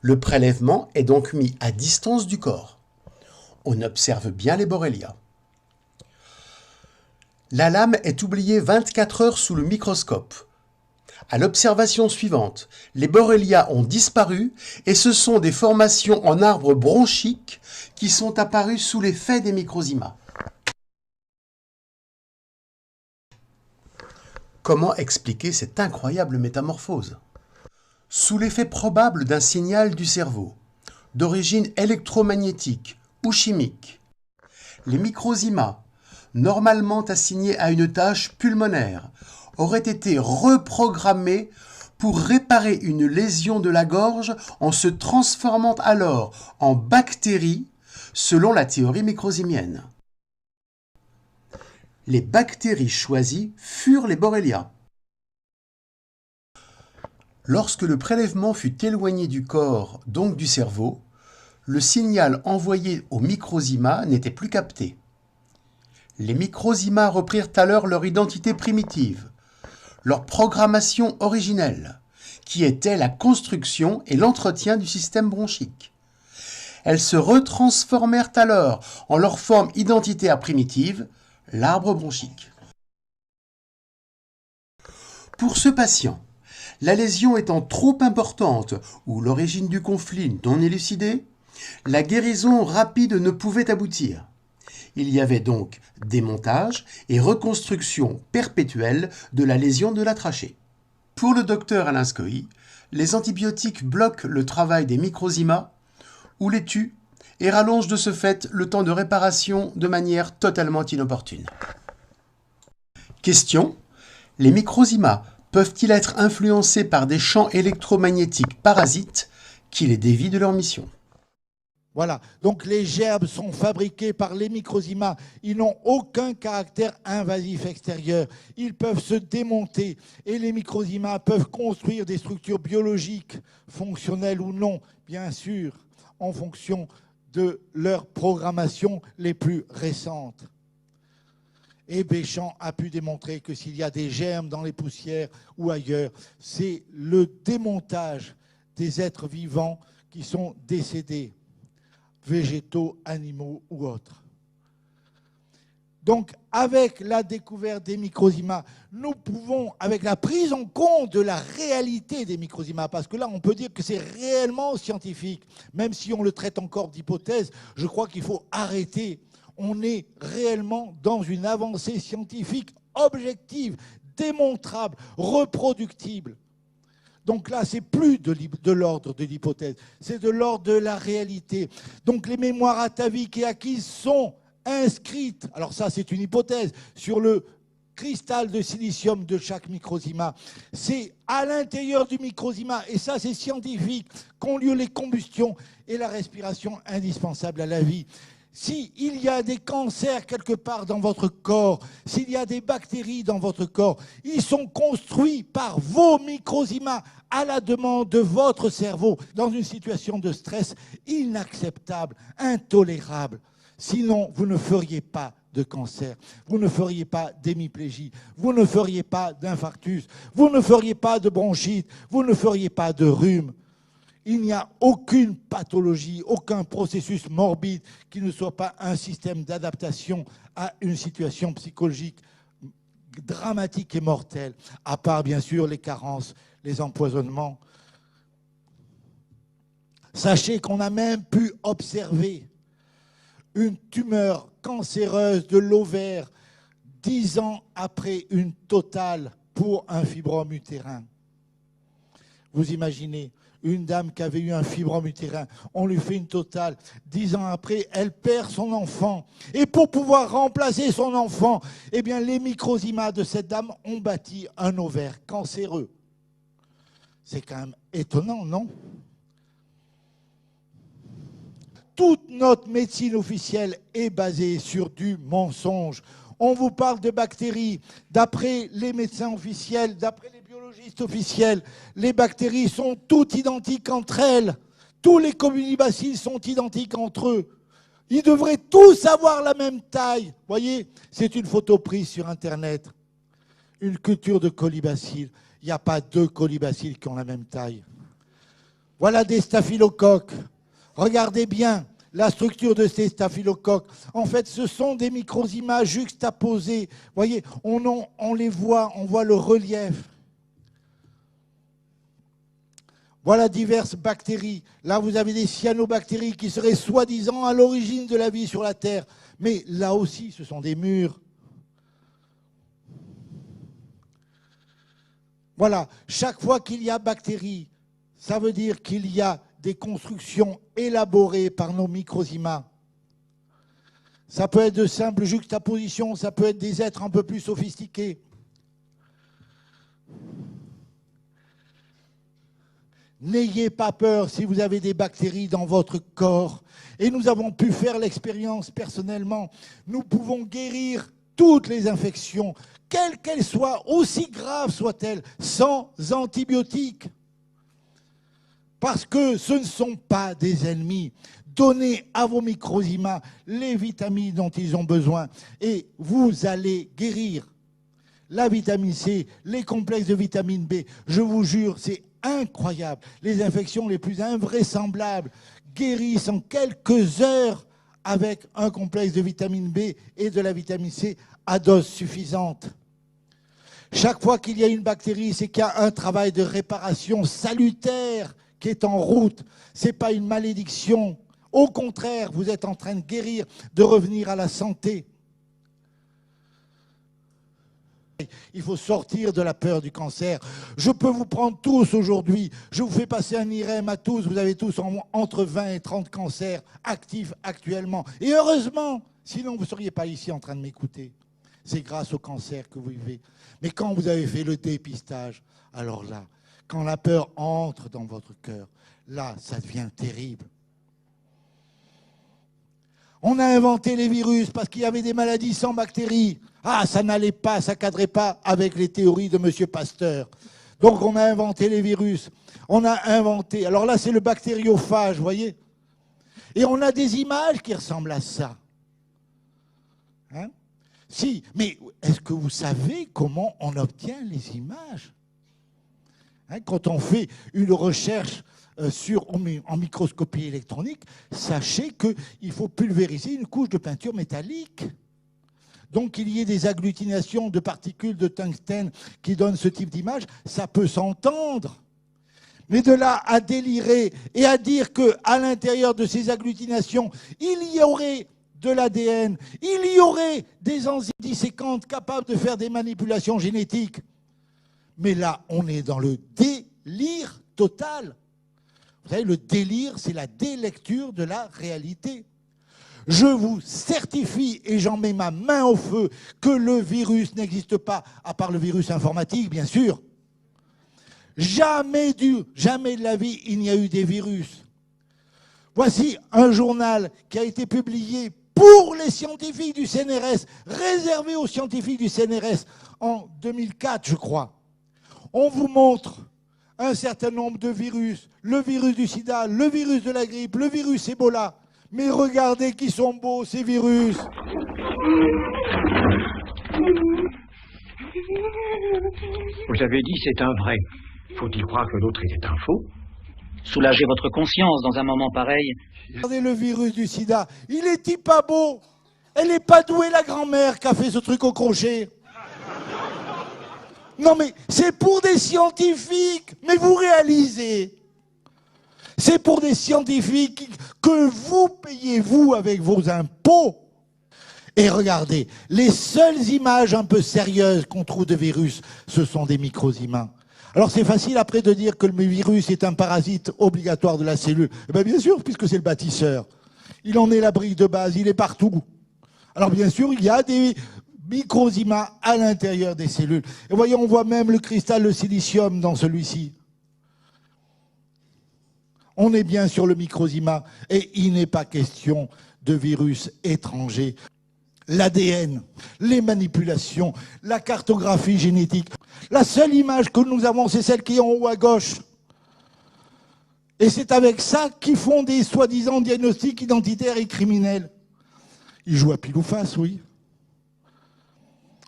Le prélèvement est donc mis à distance du corps. On observe bien les Borrelia. La lame est oubliée 24 heures sous le microscope. À l'observation suivante, les Borrelia ont disparu et ce sont des formations en arbres bronchiques qui sont apparues sous l'effet des microzymas. Comment expliquer cette incroyable métamorphose? Sous l'effet probable d'un signal du cerveau, d'origine électromagnétique ou chimique, les microzymas, normalement assignés à une tâche pulmonaire, auraient été reprogrammés pour réparer une lésion de la gorge en se transformant alors en bactéries selon la théorie microzymienne. Les bactéries choisies furent les Borrelia. Lorsque le prélèvement fut éloigné du corps, donc du cerveau, le signal envoyé aux microzymas n'était plus capté. Les microzymas reprirent alors leur identité primitive, leur programmation originelle, qui était la construction et l'entretien du système bronchique. Elles se retransformèrent alors en leur forme identitaire primitive, l'arbre bronchique. Pour ce patient, la lésion étant trop importante ou l'origine du conflit non élucidée, la guérison rapide ne pouvait aboutir. Il y avait donc démontage et reconstruction perpétuelle de la lésion de la trachée. Pour le docteur Alain Scoy, les antibiotiques bloquent le travail des microzymas ou les tuent et rallongent de ce fait le temps de réparation de manière totalement inopportune. Question: les microzymas peuvent-ils être influencés par des champs électromagnétiques parasites qui les dévient de leur mission? Voilà, donc les gerbes sont fabriquées par les microzymas. Ils n'ont aucun caractère invasif extérieur. Ils peuvent se démonter et les microzymas peuvent construire des structures biologiques, fonctionnelles ou non, bien sûr, en fonction de leur programmation les plus récentes. Et Béchamp a pu démontrer que s'il y a des germes dans les poussières ou ailleurs, c'est le démontage des êtres vivants qui sont décédés, végétaux, animaux ou autres. Donc, avec la découverte des microzymas, nous pouvons, avec la prise en compte de la réalité des microzymas, parce que là, on peut dire que c'est réellement scientifique, même si on le traite encore d'hypothèse, je crois qu'il faut arrêter. On est réellement dans une avancée scientifique objective, démontrable, reproductible. Donc là, c'est plus de l'ordre de l'hypothèse, c'est de l'ordre de la réalité. Donc les mémoires ataviques et acquises sont inscrites, alors ça c'est une hypothèse, sur le cristal de silicium de chaque microzyma. C'est à l'intérieur du microzyma, et ça c'est scientifique, qu'ont lieu les combustions et la respiration indispensable à la vie. S'il y a des cancers quelque part dans votre corps, s'il y a des bactéries dans votre corps, ils sont construits par vos microzymas à la demande de votre cerveau dans une situation de stress inacceptable, intolérable. Sinon, vous ne feriez pas de cancer, vous ne feriez pas d'hémiplégie, vous ne feriez pas d'infarctus, vous ne feriez pas de bronchite, vous ne feriez pas de rhume. Il n'y a aucune pathologie, aucun processus morbide qui ne soit pas un système d'adaptation à une situation psychologique dramatique et mortelle, à part bien sûr les carences, les empoisonnements. Sachez qu'on a même pu observer une tumeur cancéreuse de l'ovaire 10 ans après une totale pour un fibrome utérin. Vous imaginez, une dame qui avait eu un fibrome utérin, on lui fait une totale. 10 ans après, elle perd son enfant. Et pour pouvoir remplacer son enfant, eh bien, les microzymas de cette dame ont bâti un ovaire cancéreux. C'est quand même étonnant, non? Toute notre médecine officielle est basée sur du mensonge. On vous parle de bactéries. D'après les médecins officiels, d'après les biologistes officiels, les bactéries sont toutes identiques entre elles. Tous les communibacilles sont identiques entre eux. Ils devraient tous avoir la même taille. Vous voyez, c'est une photo prise sur Internet. Une culture de colibacilles. Il n'y a pas 2 colibacilles qui ont la même taille. Voilà des staphylocoques. Regardez bien la structure de ces staphylocoques. En fait, ce sont des microzymas juxtaposés. Vous voyez, on les voit, on voit le relief. Voilà diverses bactéries. Là, vous avez des cyanobactéries qui seraient soi-disant à l'origine de la vie sur la Terre. Mais là aussi, ce sont des murs. Voilà, chaque fois qu'il y a bactéries, ça veut dire qu'il y a des constructions élaborées par nos microzymas. Ça peut être de simples juxtapositions, ça peut être des êtres un peu plus sophistiqués. N'ayez pas peur si vous avez des bactéries dans votre corps. Et nous avons pu faire l'expérience personnellement. Nous pouvons guérir toutes les infections, quelles qu'elles soient, aussi graves soient-elles, sans antibiotiques. Parce que ce ne sont pas des ennemis. Donnez à vos microzymas les vitamines dont ils ont besoin et vous allez guérir. La vitamine C, les complexes de vitamine B, je vous jure, c'est incroyable. Les infections les plus invraisemblables guérissent en quelques heures avec un complexe de vitamine B et de la vitamine C à dose suffisante. Chaque fois qu'il y a une bactérie, c'est qu'il y a un travail de réparation salutaire qui est en route. Ce n'est pas une malédiction. Au contraire, vous êtes en train de guérir, de revenir à la santé. Il faut sortir de la peur du cancer. Je peux vous prendre tous aujourd'hui. Je vous fais passer un IRM à tous. Vous avez tous entre 20 et 30 cancers actifs actuellement. Et heureusement, sinon vous ne seriez pas ici en train de m'écouter. C'est grâce au cancer que vous vivez. Mais quand vous avez fait le dépistage, alors là, quand la peur entre dans votre cœur, là, ça devient terrible. On a inventé les virus parce qu'il y avait des maladies sans bactéries. Ah, ça n'allait pas, ça ne cadrait pas avec les théories de M. Pasteur. Donc on a inventé les virus. On a inventé... Alors là, c'est le bactériophage, vous voyez. Et on a des images qui ressemblent à ça. Hein? Si, mais est-ce que vous savez comment on obtient les images? Hein, quand on fait une recherche en microscopie électronique, sachez qu'il faut pulvériser une couche de peinture métallique. Donc il y ait des agglutinations de particules de tungstène qui donnent ce type d'image, ça peut s'entendre. Mais de là à délirer et à dire qu'à l'intérieur de ces agglutinations, il y aurait de l'ADN, il y aurait des enzymes disséquantes capables de faire des manipulations génétiques. Mais là, on est dans le délire total. Vous savez, le délire, c'est la délecture de la réalité. Je vous certifie, et j'en mets ma main au feu, que le virus n'existe pas, à part le virus informatique, bien sûr. Jamais de la vie, il n'y a eu des virus. Voici un journal qui a été publié pour les scientifiques du CNRS, réservé aux scientifiques du CNRS, en 2004, je crois. On vous montre un certain nombre de virus, le virus du sida, le virus de la grippe, le virus Ebola. Mais regardez qui sont beaux, ces virus. Vous avez dit c'est un vrai. Faut-il croire que l'autre était un faux? Soulagez votre conscience dans un moment pareil. Regardez le virus du sida. Il est pas beau. Elle n'est pas douée, la grand-mère, qui a fait ce truc au crochet. Non mais c'est pour des scientifiques. Mais vous réalisez, c'est pour des scientifiques que vous payez, vous, avec vos impôts. Et regardez, les seules images un peu sérieuses qu'on trouve de virus, ce sont des microzymas. Alors c'est facile après de dire que le virus est un parasite obligatoire de la cellule. Eh bien, bien sûr, puisque c'est le bâtisseur. Il en est la brique de base, il est partout. Alors bien sûr, il y a des microzymas à l'intérieur des cellules. Et voyez, on voit même le cristal de silicium dans celui-ci. On est bien sur le microzyma et il n'est pas question de virus étrangers. L'ADN, les manipulations, la cartographie génétique. La seule image que nous avons, c'est celle qui est en haut à gauche. Et c'est avec ça qu'ils font des soi-disant diagnostics identitaires et criminels. Ils jouent à pile ou face, oui.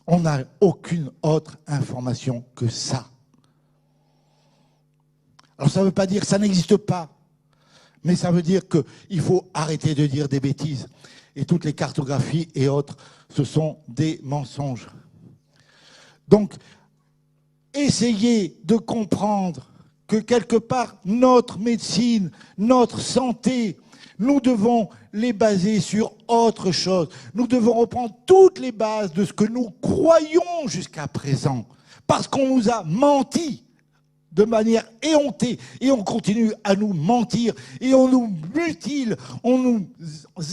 On n'a aucune autre information que ça. Alors ça ne veut pas dire que ça n'existe pas, mais ça veut dire qu'il faut arrêter de dire des bêtises. Et toutes les cartographies et autres, ce sont des mensonges. Donc, essayez de comprendre que quelque part, notre médecine, notre santé, nous devons les baser sur autre chose. Nous devons reprendre toutes les bases de ce que nous croyons jusqu'à présent, parce qu'on nous a menti de manière éhontée, et on continue à nous mentir, et on nous mutile, on nous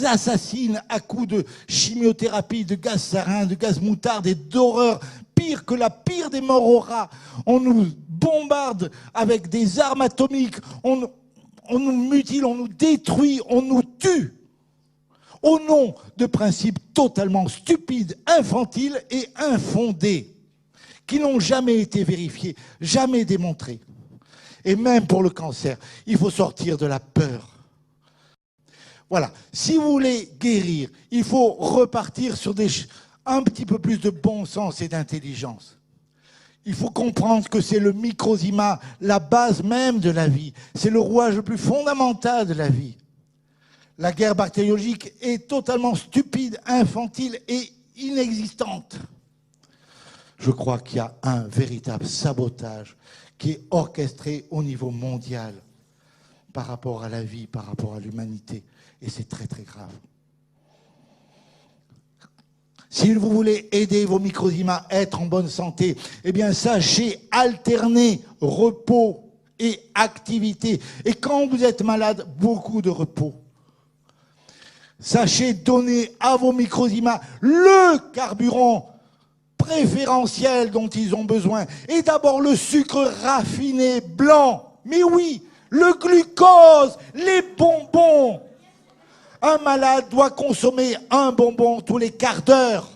assassine à coups de chimiothérapie, de gaz sarin, de gaz moutarde et d'horreur, pire que la pire des morts au rat. On nous bombarde avec des armes atomiques, on nous mutile, on nous détruit, on nous tue, au nom de principes totalement stupides, infantiles et infondés, qui n'ont jamais été vérifiés, jamais démontrés. Et même pour le cancer, il faut sortir de la peur. Voilà, si vous voulez guérir, il faut repartir sur un petit peu plus de bon sens et d'intelligence. Il faut comprendre que c'est le microzyma, la base même de la vie. C'est le rouage le plus fondamental de la vie. La guerre bactériologique est totalement stupide, infantile et inexistante. Je crois qu'il y a un véritable sabotage qui est orchestré au niveau mondial par rapport à la vie, par rapport à l'humanité. Et c'est très très grave. Si vous voulez aider vos microzymas à être en bonne santé, eh bien sachez alterner repos et activité. Et quand vous êtes malade, beaucoup de repos. Sachez donner à vos microzymas le carburant préférentiel dont ils ont besoin. Et d'abord le sucre raffiné blanc. Mais oui, le glucose, les bonbons. Un malade doit consommer un bonbon tous les quarts d'heure.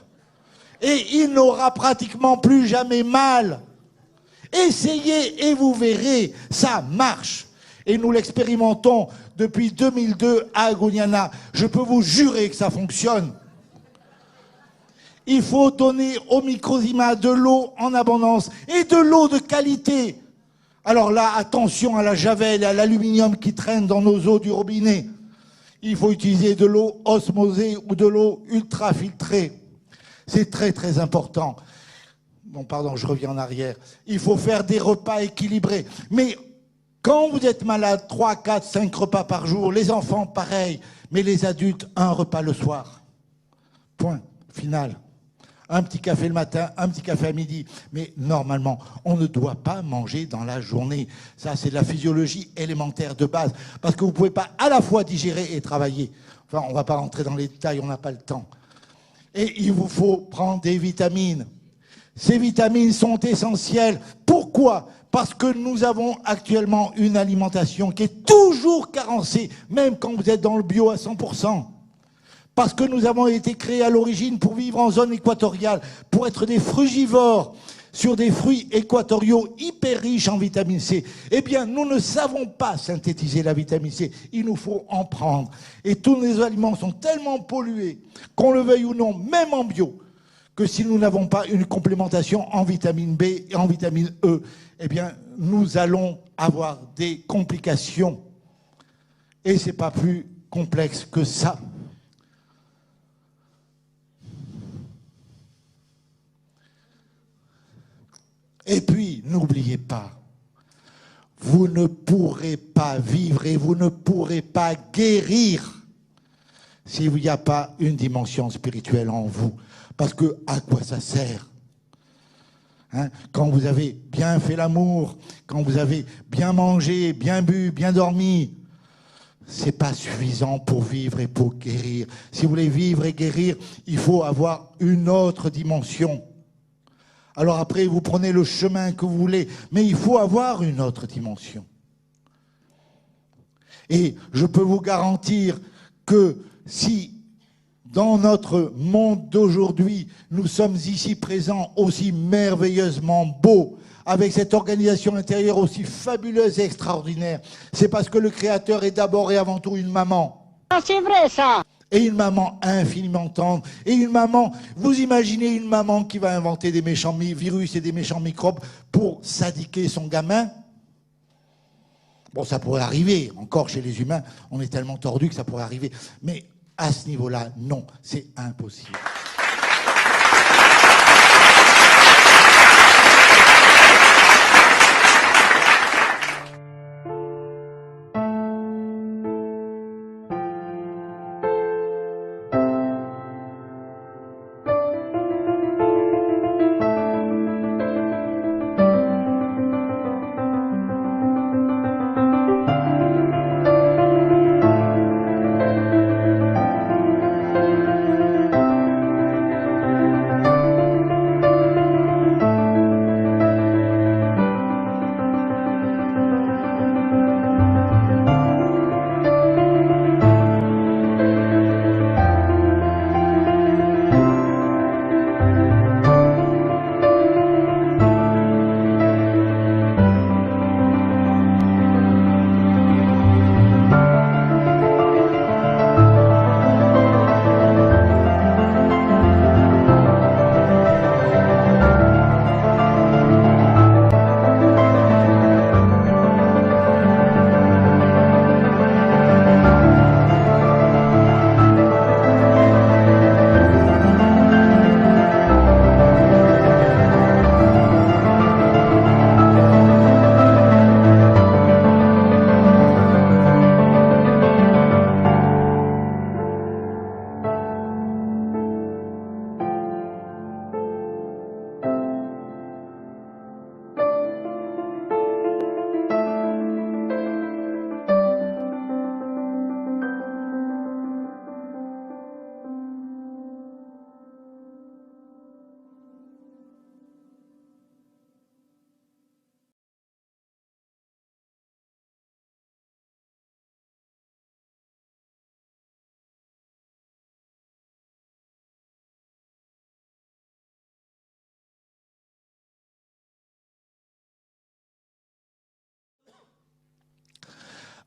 Et il n'aura pratiquement plus jamais mal. Essayez et vous verrez, ça marche. Et nous l'expérimentons depuis 2002 à Agoniana. Je peux vous jurer que ça fonctionne. Il faut donner aux microzymas de l'eau en abondance et de l'eau de qualité. Alors là, attention à la javel et à l'aluminium qui traînent dans nos eaux du robinet. Il faut utiliser de l'eau osmosée ou de l'eau ultra filtrée. C'est très très important. Bon, pardon, je reviens en arrière. Il faut faire des repas équilibrés. Mais quand vous êtes malade, 3, 4, 5 repas par jour, les enfants, pareil. Mais les adultes, un repas le soir. Point. Final. Un petit café le matin, un petit café à midi. Mais normalement, on ne doit pas manger dans la journée. Ça, c'est de la physiologie élémentaire de base. Parce que vous ne pouvez pas à la fois digérer et travailler. Enfin, on ne va pas rentrer dans les détails, on n'a pas le temps. Et il vous faut prendre des vitamines. Ces vitamines sont essentielles. Pourquoi ? Parce que nous avons actuellement une alimentation qui est toujours carencée, même quand vous êtes dans le bio à 100%. Parce que nous avons été créés à l'origine pour vivre en zone équatoriale, pour être des frugivores, sur des fruits équatoriaux hyper riches en vitamine C. Eh bien, nous ne savons pas synthétiser la vitamine C, il nous faut en prendre. Et tous nos aliments sont tellement pollués, qu'on le veuille ou non, même en bio, que si nous n'avons pas une complémentation en vitamine B et en vitamine E, eh bien, nous allons avoir des complications. Et c'est pas plus complexe que ça. Et puis, n'oubliez pas, vous ne pourrez pas vivre et vous ne pourrez pas guérir s'il n'y a pas une dimension spirituelle en vous. Parce que, à quoi ça sert Quand vous avez bien fait l'amour, quand vous avez bien mangé, bien bu, bien dormi, c'est pas suffisant pour vivre et pour guérir. Si vous voulez vivre et guérir, il faut avoir une autre dimension. Alors après, vous prenez le chemin que vous voulez, mais il faut avoir une autre dimension. Et je peux vous garantir que si dans notre monde d'aujourd'hui, nous sommes ici présents aussi merveilleusement beaux, avec cette organisation intérieure aussi fabuleuse et extraordinaire, c'est parce que le Créateur est d'abord et avant tout une maman. Ah, c'est vrai ça! Et une maman infiniment tendre. Et une maman, vous imaginez une maman qui va inventer des méchants virus et des méchants microbes pour sadiquer son gamin? Bon, ça pourrait arriver. Encore chez les humains, on est tellement tordus que ça pourrait arriver. Mais à ce niveau-là, non, c'est impossible.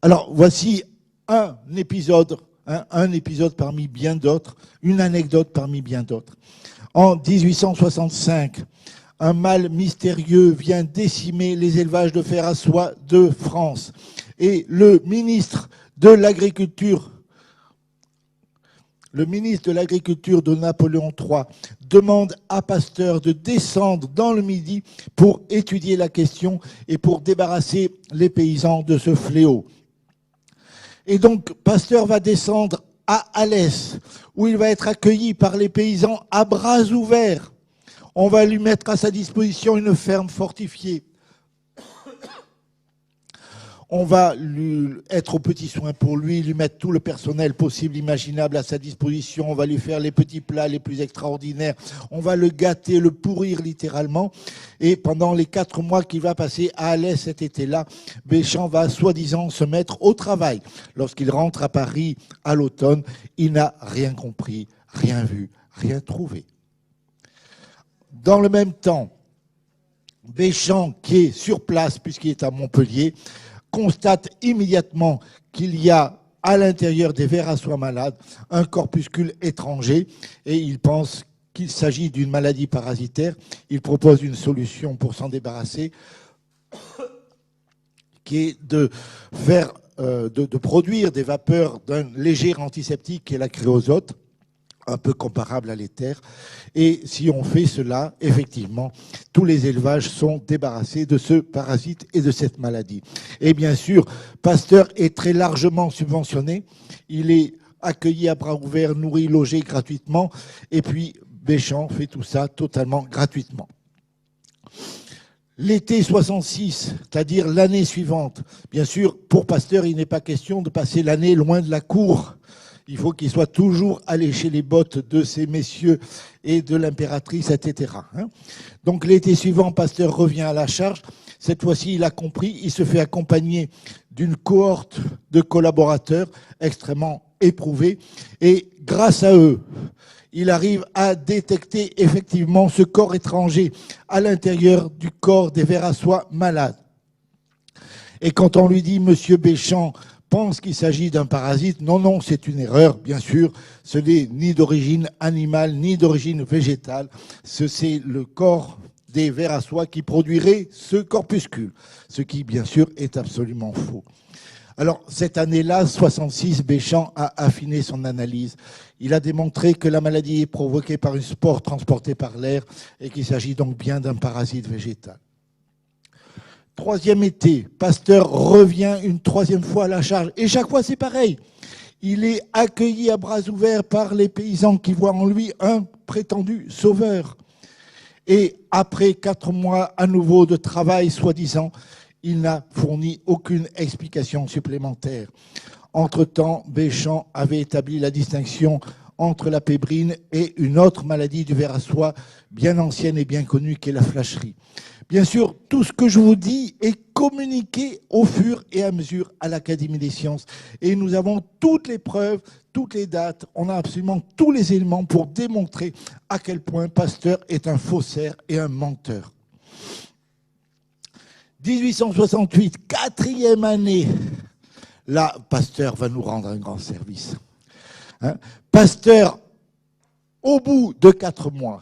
Alors, voici un épisode parmi bien d'autres, une anecdote parmi bien d'autres. En 1865, un mâle mystérieux vient décimer les élevages de fer à soie de France. Et le ministre de l'Agriculture de Napoléon III demande à Pasteur de descendre dans le Midi pour étudier la question et pour débarrasser les paysans de ce fléau. Et donc, Pasteur va descendre à Alès, où il va être accueilli par les paysans à bras ouverts. On va lui mettre à sa disposition une ferme fortifiée. On va être aux petits soins pour lui mettre tout le personnel possible, imaginable à sa disposition. On va lui faire les petits plats les plus extraordinaires. On va le gâter, le pourrir littéralement. Et pendant les 4 mois qu'il va passer à Alès cet été-là, Béchamp va soi-disant se mettre au travail. Lorsqu'il rentre à Paris à l'automne, il n'a rien compris, rien vu, rien trouvé. Dans le même temps, Béchamp, qui est sur place puisqu'il est à Montpellier, constate immédiatement qu'il y a à l'intérieur des vers à soie malades un corpuscule étranger et il pense qu'il s'agit d'une maladie parasitaire. Il propose une solution pour s'en débarrasser qui est de produire des vapeurs d'un léger antiseptique qui est la créosote, un peu comparable à l'éther. Et si on fait cela, effectivement, tous les élevages sont débarrassés de ce parasite et de cette maladie. Et bien sûr, Pasteur est très largement subventionné. Il est accueilli à bras ouverts, nourri, logé gratuitement. Et puis, Béchamp fait tout ça totalement gratuitement. L'été 66, c'est-à-dire l'année suivante, bien sûr, pour Pasteur, il n'est pas question de passer l'année loin de la cour. Il faut qu'il soit toujours alléché les bottes de ces messieurs et de l'impératrice, etc. Donc l'été suivant, Pasteur revient à la charge. Cette fois-ci, il a compris, il se fait accompagner d'une cohorte de collaborateurs extrêmement éprouvés. Et grâce à eux, il arrive à détecter effectivement ce corps étranger à l'intérieur du corps des vers à soie malades. Et quand on lui dit « Monsieur Béchamp pense qu'il s'agit d'un parasite », non, non, c'est une erreur, bien sûr. Ce n'est ni d'origine animale, ni d'origine végétale. C'est le corps des vers à soie qui produirait ce corpuscule, ce qui, bien sûr, est absolument faux. Alors, cette année-là, 66, Béchamp a affiné son analyse. Il a démontré que la maladie est provoquée par une spore transportée par l'air et qu'il s'agit donc bien d'un parasite végétal. Troisième été, Pasteur revient une troisième fois à la charge. Et chaque fois, c'est pareil. Il est accueilli à bras ouverts par les paysans qui voient en lui un prétendu sauveur. Et après 4 mois à nouveau de travail, soi-disant, il n'a fourni aucune explication supplémentaire. Entre-temps, Béchamp avait établi la distinction entre la pébrine et une autre maladie du ver à soie bien ancienne et bien connue qui est la flacherie. Bien sûr, tout ce que je vous dis est communiqué au fur et à mesure à l'Académie des sciences. Et nous avons toutes les preuves, toutes les dates, on a absolument tous les éléments pour démontrer à quel point Pasteur est un faussaire et un menteur. 1868, 4e année, là, Pasteur va nous rendre un grand service. Pasteur, au bout de 4 mois,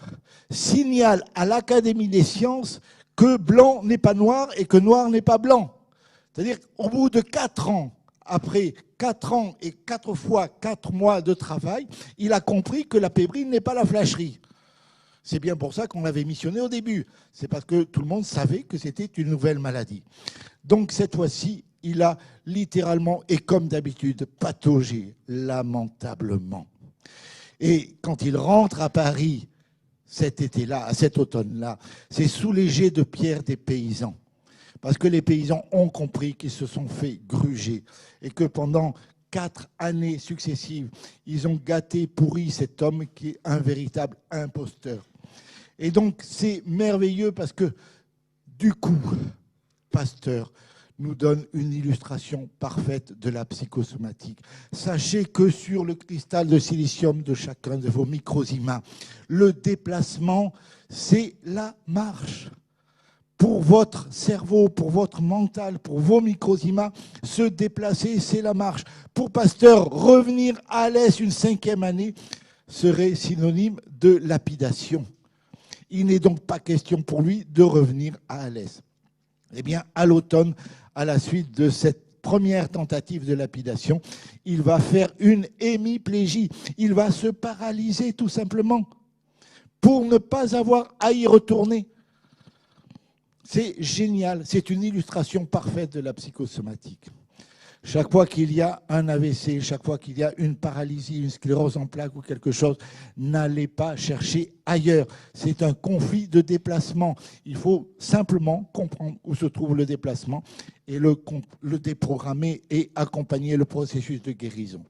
signale à l'Académie des sciences que blanc n'est pas noir et que noir n'est pas blanc. C'est-à-dire qu'au bout de 4 ans, après 4 ans et 4 fois 4 mois de travail, il a compris que la pébrine n'est pas la flacherie. C'est bien pour ça qu'on l'avait missionné au début. C'est parce que tout le monde savait que c'était une nouvelle maladie. Donc cette fois-ci, il a littéralement, et comme d'habitude, pataugé lamentablement. Et quand il rentre à Paris cet été-là, cet automne-là, c'est sous les jets de pierre des paysans. Parce que les paysans ont compris qu'ils se sont fait gruger et que pendant 4 années successives, ils ont gâté, pourri cet homme qui est un véritable imposteur. Et donc, c'est merveilleux parce que, du coup, Pasteur nous donne une illustration parfaite de la psychosomatique. Sachez que sur le cristal de silicium de chacun de vos microzymas, le déplacement, c'est la marche. Pour votre cerveau, pour votre mental, pour vos microzymas, se déplacer, c'est la marche. Pour Pasteur, revenir à Alès une 5e année serait synonyme de lapidation. Il n'est donc pas question pour lui de revenir à Alès. Eh bien, à l'automne, à la suite de cette première tentative de lapidation, il va faire une hémiplégie. Il va se paralyser tout simplement pour ne pas avoir à y retourner. C'est génial, c'est une illustration parfaite de la psychosomatique. Chaque fois qu'il y a un AVC, chaque fois qu'il y a une paralysie, une sclérose en plaques ou quelque chose, n'allez pas chercher ailleurs. C'est un conflit de déplacement. Il faut simplement comprendre où se trouve le déplacement et le déprogrammer et accompagner le processus de guérison.